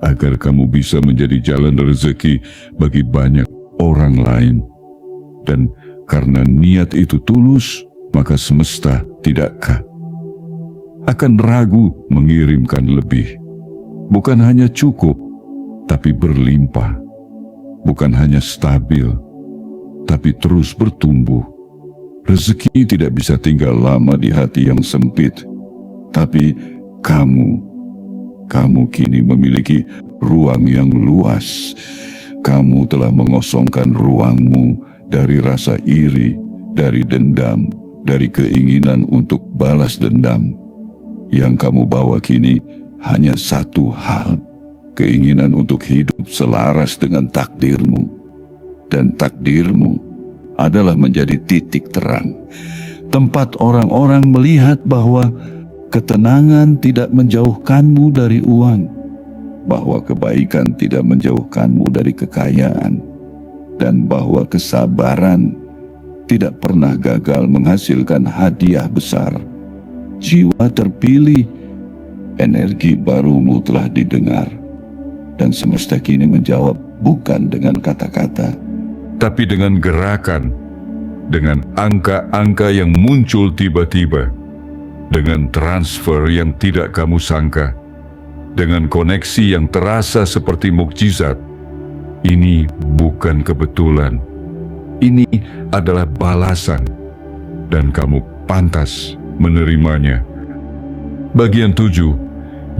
agar kamu bisa menjadi jalan rezeki bagi banyak orang lain. Dan karena niat itu tulus, maka semesta tidakkah akan ragu mengirimkan lebih. Bukan hanya cukup, tapi berlimpah. Bukan hanya stabil, tapi terus bertumbuh. Rezeki tidak bisa tinggal lama di hati yang sempit, tapi kamu kini memiliki ruang yang luas. Kamu telah mengosongkan ruangmu dari rasa iri, dari dendam, dari keinginan untuk balas dendam. Yang kamu bawa kini hanya satu hal, keinginan untuk hidup selaras dengan takdirmu. Dan takdirmu adalah menjadi titik terang, tempat orang-orang melihat bahwa ketenangan tidak menjauhkanmu dari uang, bahwa kebaikan tidak menjauhkanmu dari kekayaan, dan bahwa kesabaran tidak pernah gagal menghasilkan hadiah besar. Jiwa terpilih, energi barumu telah didengar, dan semesta kini menjawab bukan dengan kata-kata, tapi dengan gerakan, dengan angka-angka yang muncul tiba-tiba, dengan transfer yang tidak kamu sangka, dengan koneksi yang terasa seperti mukjizat. Ini bukan kebetulan. Ini adalah balasan, dan kamu pantas menerimanya. Bagian 7.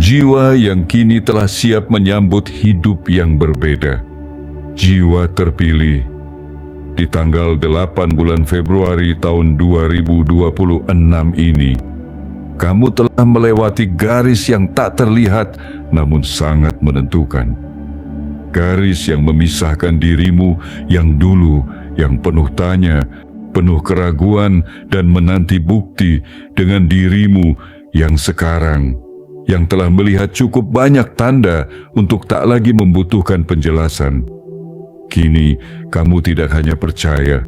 Jiwa yang kini telah siap menyambut hidup yang berbeda. Jiwa terpilih. Di tanggal 8 bulan Februari tahun 2026 ini, kamu telah melewati garis yang tak terlihat namun sangat menentukan. Garis yang memisahkan dirimu yang dulu, yang penuh tanya, penuh keraguan dan menanti bukti, dengan dirimu yang sekarang, yang telah melihat cukup banyak tanda untuk tak lagi membutuhkan penjelasan. Kini kamu tidak hanya percaya,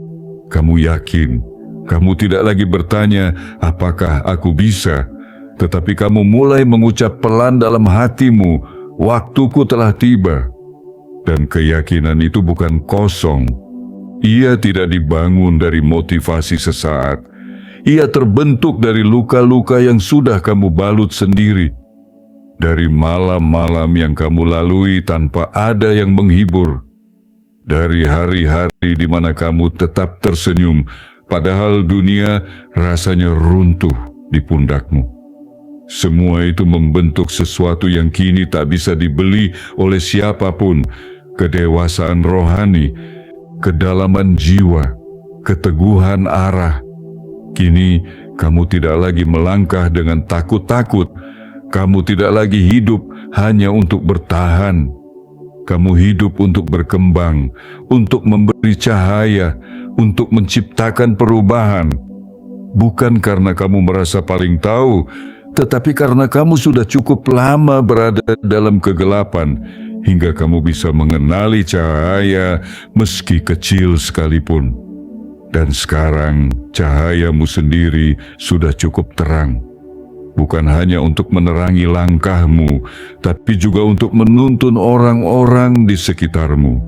kamu yakin. Kamu tidak lagi bertanya, apakah aku bisa? Tetapi kamu mulai mengucap pelan dalam hatimu, waktuku telah tiba. Dan keyakinan itu bukan kosong. Ia tidak dibangun dari motivasi sesaat. Ia terbentuk dari luka-luka yang sudah kamu balut sendiri. Dari malam-malam yang kamu lalui tanpa ada yang menghibur. Dari hari-hari di mana kamu tetap tersenyum, padahal dunia rasanya runtuh di pundakmu. Semua itu membentuk sesuatu yang kini tak bisa dibeli oleh siapapun. Kedewasaan rohani, kedalaman jiwa, keteguhan arah. Kini kamu tidak lagi melangkah dengan takut-takut. Kamu tidak lagi hidup hanya untuk bertahan. Kamu hidup untuk berkembang, untuk memberi cahaya, untuk menciptakan perubahan. Bukan karena kamu merasa paling tahu, tetapi karena kamu sudah cukup lama berada dalam kegelapan, hingga kamu bisa mengenali cahaya meski kecil sekalipun. Dan sekarang cahayamu sendiri sudah cukup terang. Bukan hanya untuk menerangi langkahmu, tapi juga untuk menuntun orang-orang di sekitarmu.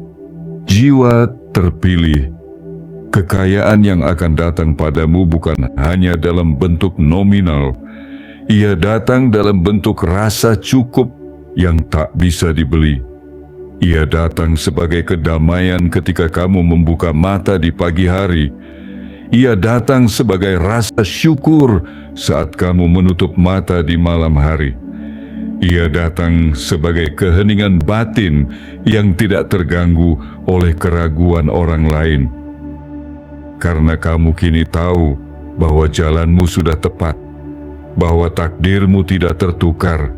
Jiwa terpilih. Kekayaan yang akan datang padamu bukan hanya dalam bentuk nominal. Ia datang dalam bentuk rasa cukup yang tak bisa dibeli. Ia datang sebagai kedamaian ketika kamu membuka mata di pagi hari. Ia datang sebagai rasa syukur saat kamu menutup mata di malam hari. Ia datang sebagai keheningan batin yang tidak terganggu oleh keraguan orang lain. Karena kamu kini tahu bahwa jalanmu sudah tepat, bahwa takdirmu tidak tertukar,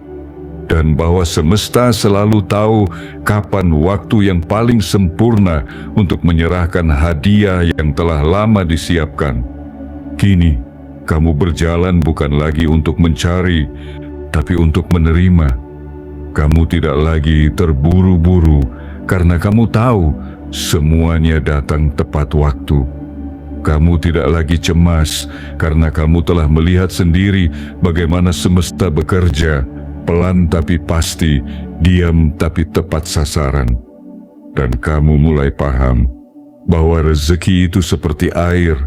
dan bahwa semesta selalu tahu kapan waktu yang paling sempurna untuk menyerahkan hadiah yang telah lama disiapkan. Kini, kamu berjalan bukan lagi untuk mencari, tapi untuk menerima. Kamu tidak lagi terburu-buru, karena kamu tahu semuanya datang tepat waktu. Kamu tidak lagi cemas, karena kamu telah melihat sendiri bagaimana semesta bekerja, pelan tapi pasti, diam tapi tepat sasaran. Dan kamu mulai paham bahwa rezeki itu seperti air.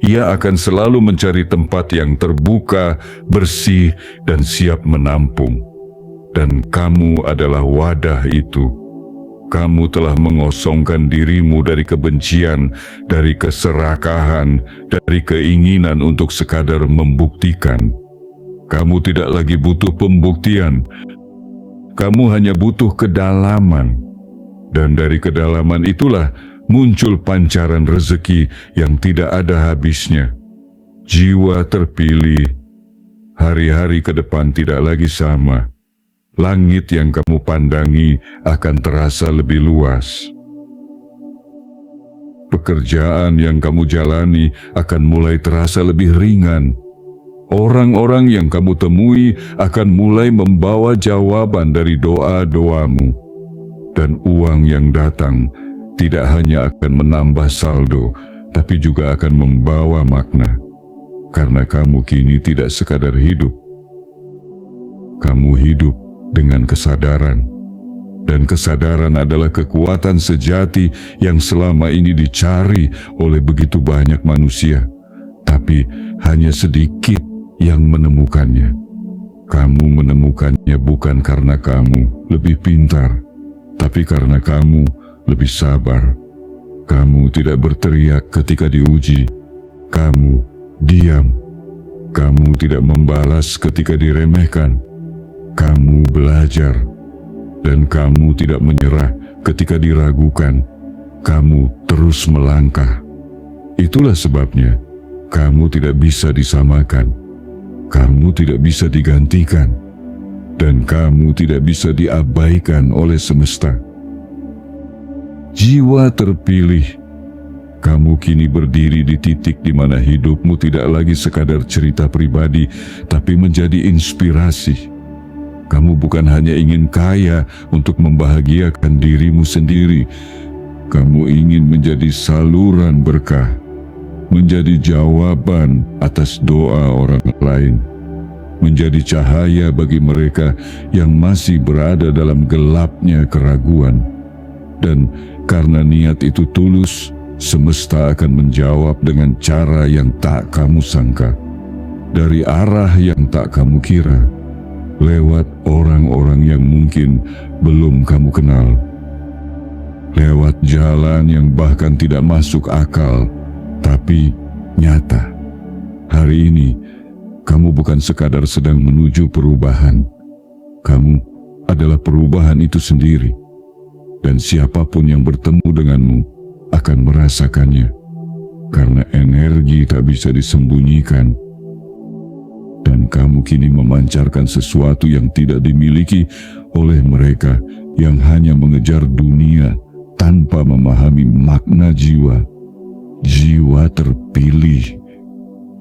Ia akan selalu mencari tempat yang terbuka, bersih, dan siap menampung. Dan kamu adalah wadah itu. Kamu telah mengosongkan dirimu dari kebencian, dari keserakahan, dari keinginan untuk sekadar membuktikan. Kamu tidak lagi butuh pembuktian. Kamu hanya butuh kedalaman. Dan dari kedalaman itulah muncul pancaran rezeki yang tidak ada habisnya. Jiwa terpilih. Hari-hari ke depan tidak lagi sama. Langit yang kamu pandangi akan terasa lebih luas. Pekerjaan yang kamu jalani akan mulai terasa lebih ringan. Orang-orang yang kamu temui akan mulai membawa jawaban dari doa-doamu. Dan uang yang datang tidak hanya akan menambah saldo, tapi juga akan membawa makna. Karena kamu kini tidak sekadar hidup. Kamu hidup dengan kesadaran. Dan kesadaran adalah kekuatan sejati yang selama ini dicari oleh begitu banyak manusia. Tapi hanya sedikit yang menemukannya. Kamu menemukannya bukan karena kamu lebih pintar, tapi karena kamu lebih sabar. Kamu tidak berteriak ketika diuji. Kamu diam. Kamu tidak membalas ketika diremehkan. Kamu belajar, dan kamu tidak menyerah ketika diragukan. Kamu terus melangkah. Itulah sebabnya kamu tidak bisa disamakan. Kamu tidak bisa digantikan. Dan kamu tidak bisa diabaikan oleh semesta. Jiwa terpilih. Kamu kini berdiri di titik di mana hidupmu tidak lagi sekadar cerita pribadi, tapi menjadi inspirasi. Kamu bukan hanya ingin kaya untuk membahagiakan dirimu sendiri. Kamu ingin menjadi saluran berkah, menjadi jawaban atas doa orang lain, menjadi cahaya bagi mereka yang masih berada dalam gelapnya keraguan. Dan karena niat itu tulus, semesta akan menjawab dengan cara yang tak kamu sangka, dari arah yang tak kamu kira, lewat orang-orang yang mungkin belum kamu kenal, lewat jalan yang bahkan tidak masuk akal, tapi nyata. Hari ini, kamu bukan sekadar sedang menuju perubahan. Kamu adalah perubahan itu sendiri. Dan siapapun yang bertemu denganmu akan merasakannya. Karena energi tak bisa disembunyikan. Dan kamu kini memancarkan sesuatu yang tidak dimiliki oleh mereka yang hanya mengejar dunia tanpa memahami makna jiwa. Jiwa terpilih.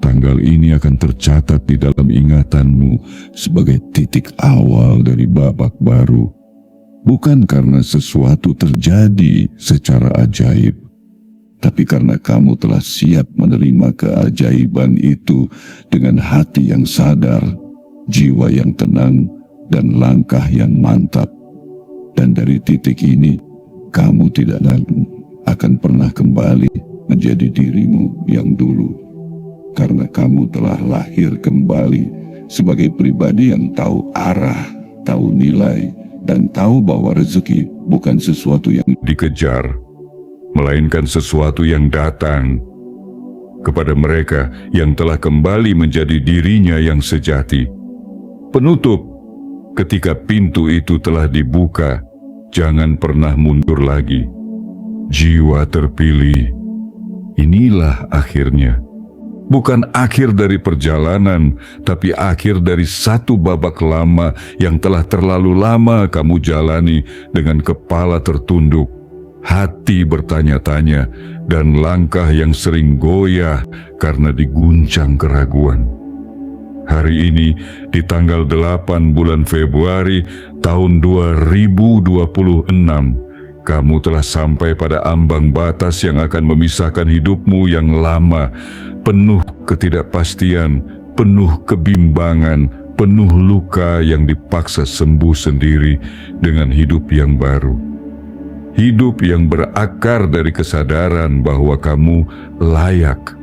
Tanggal ini akan tercatat di dalam ingatanmu sebagai titik awal dari babak baru. Bukan karena sesuatu terjadi secara ajaib, tapi karena kamu telah siap menerima keajaiban itu dengan hati yang sadar, jiwa yang tenang, dan langkah yang mantap. Dan dari titik ini, kamu tidak akan pernah kembali menjadi dirimu yang dulu. Karena kamu telah lahir kembali sebagai pribadi yang tahu arah, tahu nilai, dan tahu bahwa rezeki bukan sesuatu yang dikejar, melainkan sesuatu yang datang kepada mereka yang telah kembali menjadi dirinya yang sejati. Penutup, ketika pintu itu telah dibuka, jangan pernah mundur lagi. Jiwa terpilih, inilah akhirnya. Bukan akhir dari perjalanan, tapi akhir dari satu babak lama yang telah terlalu lama kamu jalani dengan kepala tertunduk, hati bertanya-tanya, dan langkah yang sering goyah karena diguncang keraguan. Hari ini, di tanggal 8 bulan Februari tahun 2026, kamu telah sampai pada ambang batas yang akan memisahkan hidupmu yang lama, penuh ketidakpastian, penuh kebimbangan, penuh luka yang dipaksa sembuh sendiri dengan hidup yang baru. Hidup yang berakar dari kesadaran bahwa kamu layak,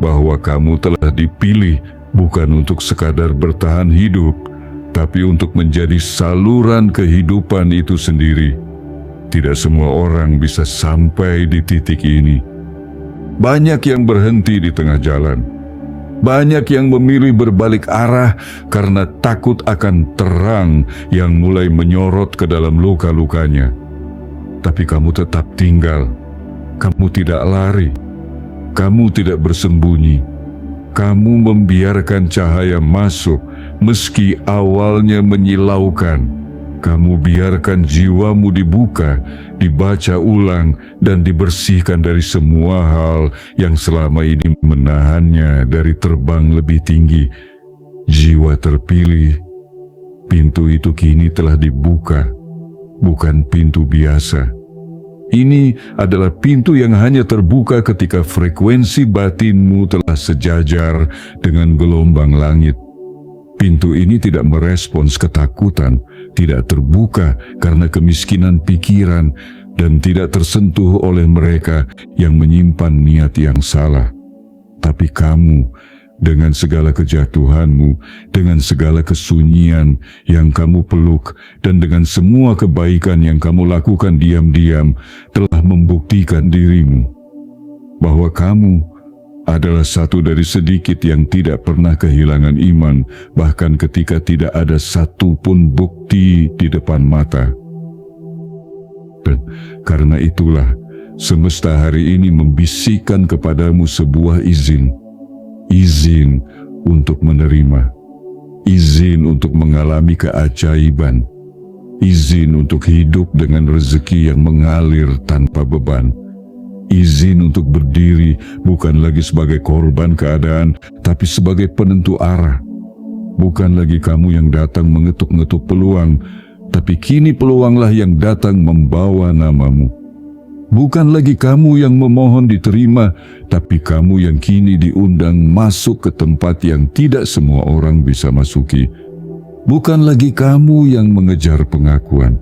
bahwa kamu telah dipilih bukan untuk sekadar bertahan hidup, tapi untuk menjadi saluran kehidupan itu sendiri. Tidak semua orang bisa sampai di titik ini. Banyak yang berhenti di tengah jalan. Banyak yang memilih berbalik arah karena takut akan terang yang mulai menyorot ke dalam luka-lukanya. Tapi kamu tetap tinggal. Kamu tidak lari. Kamu tidak bersembunyi. Kamu membiarkan cahaya masuk meski awalnya menyilaukan. Kamu biarkan jiwamu dibuka, dibaca ulang, dan dibersihkan dari semua hal yang selama ini menahannya dari terbang lebih tinggi. Jiwa terpilih, pintu itu kini telah dibuka, bukan pintu biasa. Ini adalah pintu yang hanya terbuka ketika frekuensi batinmu telah sejajar dengan gelombang langit. Pintu ini tidak merespons ketakutan, tidak terbuka karena kemiskinan pikiran, dan tidak tersentuh oleh mereka yang menyimpan niat yang salah. Tapi kamu, dengan segala kejatuhanmu, dengan segala kesunyian yang kamu peluk, dan dengan semua kebaikan yang kamu lakukan diam-diam, telah membuktikan dirimu bahwa kamu adalah satu dari sedikit yang tidak pernah kehilangan iman, bahkan ketika tidak ada satu pun bukti di depan mata. Dan karena itulah, semesta hari ini membisikkan kepadamu sebuah izin. Izin untuk menerima. Izin untuk mengalami keajaiban. Izin untuk hidup dengan rezeki yang mengalir tanpa beban. Izin untuk berdiri bukan lagi sebagai korban keadaan, tapi sebagai penentu arah. Bukan lagi kamu yang datang mengetuk-ngetuk peluang, tapi kini peluanglah yang datang membawa namamu. Bukan lagi kamu yang memohon diterima, tapi kamu yang kini diundang masuk ke tempat yang tidak semua orang bisa masuki. Bukan lagi kamu yang mengejar pengakuan,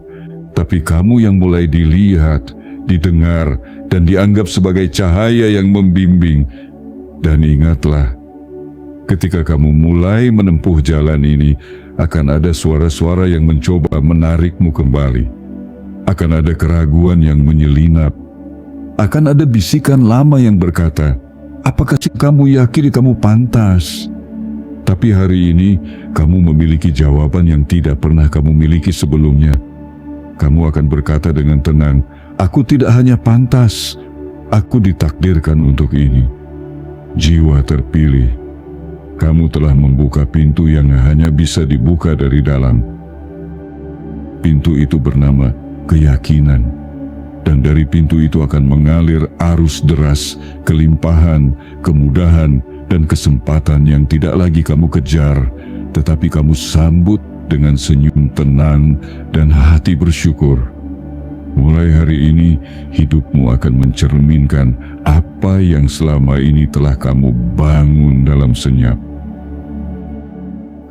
tapi kamu yang mulai dilihat, didengar, dan dianggap sebagai cahaya yang membimbing. Dan ingatlah, ketika kamu mulai menempuh jalan ini, akan ada suara-suara yang mencoba menarikmu kembali. Akan ada keraguan yang menyelinap. Akan ada bisikan lama yang berkata, apakah kamu yakin kamu pantas? Tapi hari ini, kamu memiliki jawaban yang tidak pernah kamu miliki sebelumnya. Kamu akan berkata dengan tenang, aku tidak hanya pantas, aku ditakdirkan untuk ini. Jiwa terpilih, kamu telah membuka pintu yang hanya bisa dibuka dari dalam. Pintu itu bernama keyakinan, dan dari pintu itu akan mengalir arus deras, kelimpahan, kemudahan, dan kesempatan yang tidak lagi kamu kejar, tetapi kamu sambut dengan senyum tenang dan hati bersyukur. Mulai hari ini, hidupmu akan mencerminkan apa yang selama ini telah kamu bangun dalam senyap.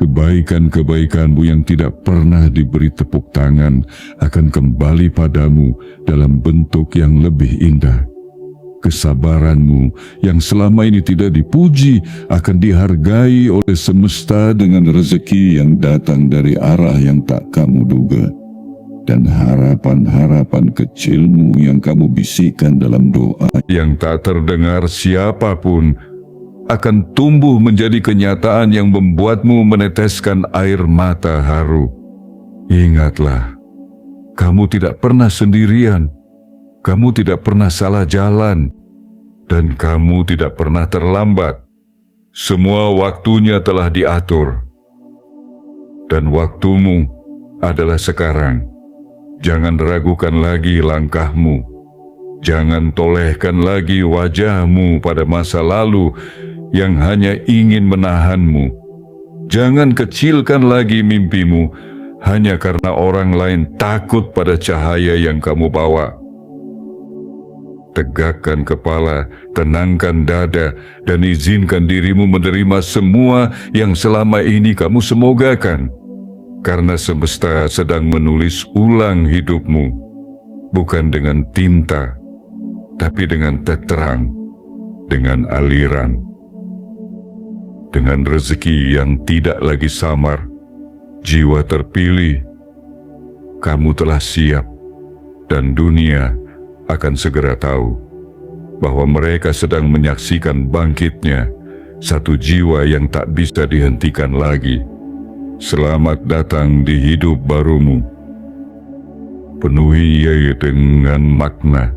Kebaikan-kebaikanmu yang tidak pernah diberi tepuk tangan akan kembali padamu dalam bentuk yang lebih indah. Kesabaranmu yang selama ini tidak dipuji akan dihargai oleh semesta dengan rezeki yang datang dari arah yang tak kamu duga. Dan harapan-harapan kecilmu yang kamu bisikkan dalam doa yang tak terdengar siapapun akan tumbuh menjadi kenyataan yang membuatmu meneteskan air mata haru. Ingatlah, kamu tidak pernah sendirian. Kamu tidak pernah salah jalan, dan kamu tidak pernah terlambat. Semua waktunya telah diatur, dan waktumu adalah sekarang. Jangan ragukan lagi langkahmu. Jangan tolehkan lagi wajahmu pada masa lalu yang hanya ingin menahanmu. Jangan kecilkan lagi mimpimu hanya karena orang lain takut pada cahaya yang kamu bawa. Tegakkan kepala, tenangkan dada, dan izinkan dirimu menerima semua yang selama ini kamu semogakan. Karena semesta sedang menulis ulang hidupmu, bukan dengan tinta, tapi dengan terang, dengan aliran, dengan rezeki yang tidak lagi samar. Jiwa terpilih, kamu telah siap. dan dunia akan segera tahu bahwa mereka sedang menyaksikan bangkitnya satu jiwa yang tak bisa dihentikan lagi. Selamat datang di hidup barumu. Penuhi ia dengan makna,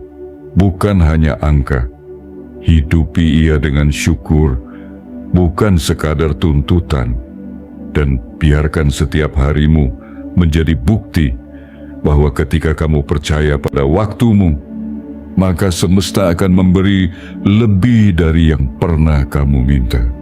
bukan hanya angka. Hidupi ia dengan syukur, bukan sekadar tuntutan. Dan biarkan setiap harimu menjadi bukti bahwa ketika kamu percaya pada waktumu, maka semesta akan memberi lebih dari yang pernah kamu minta.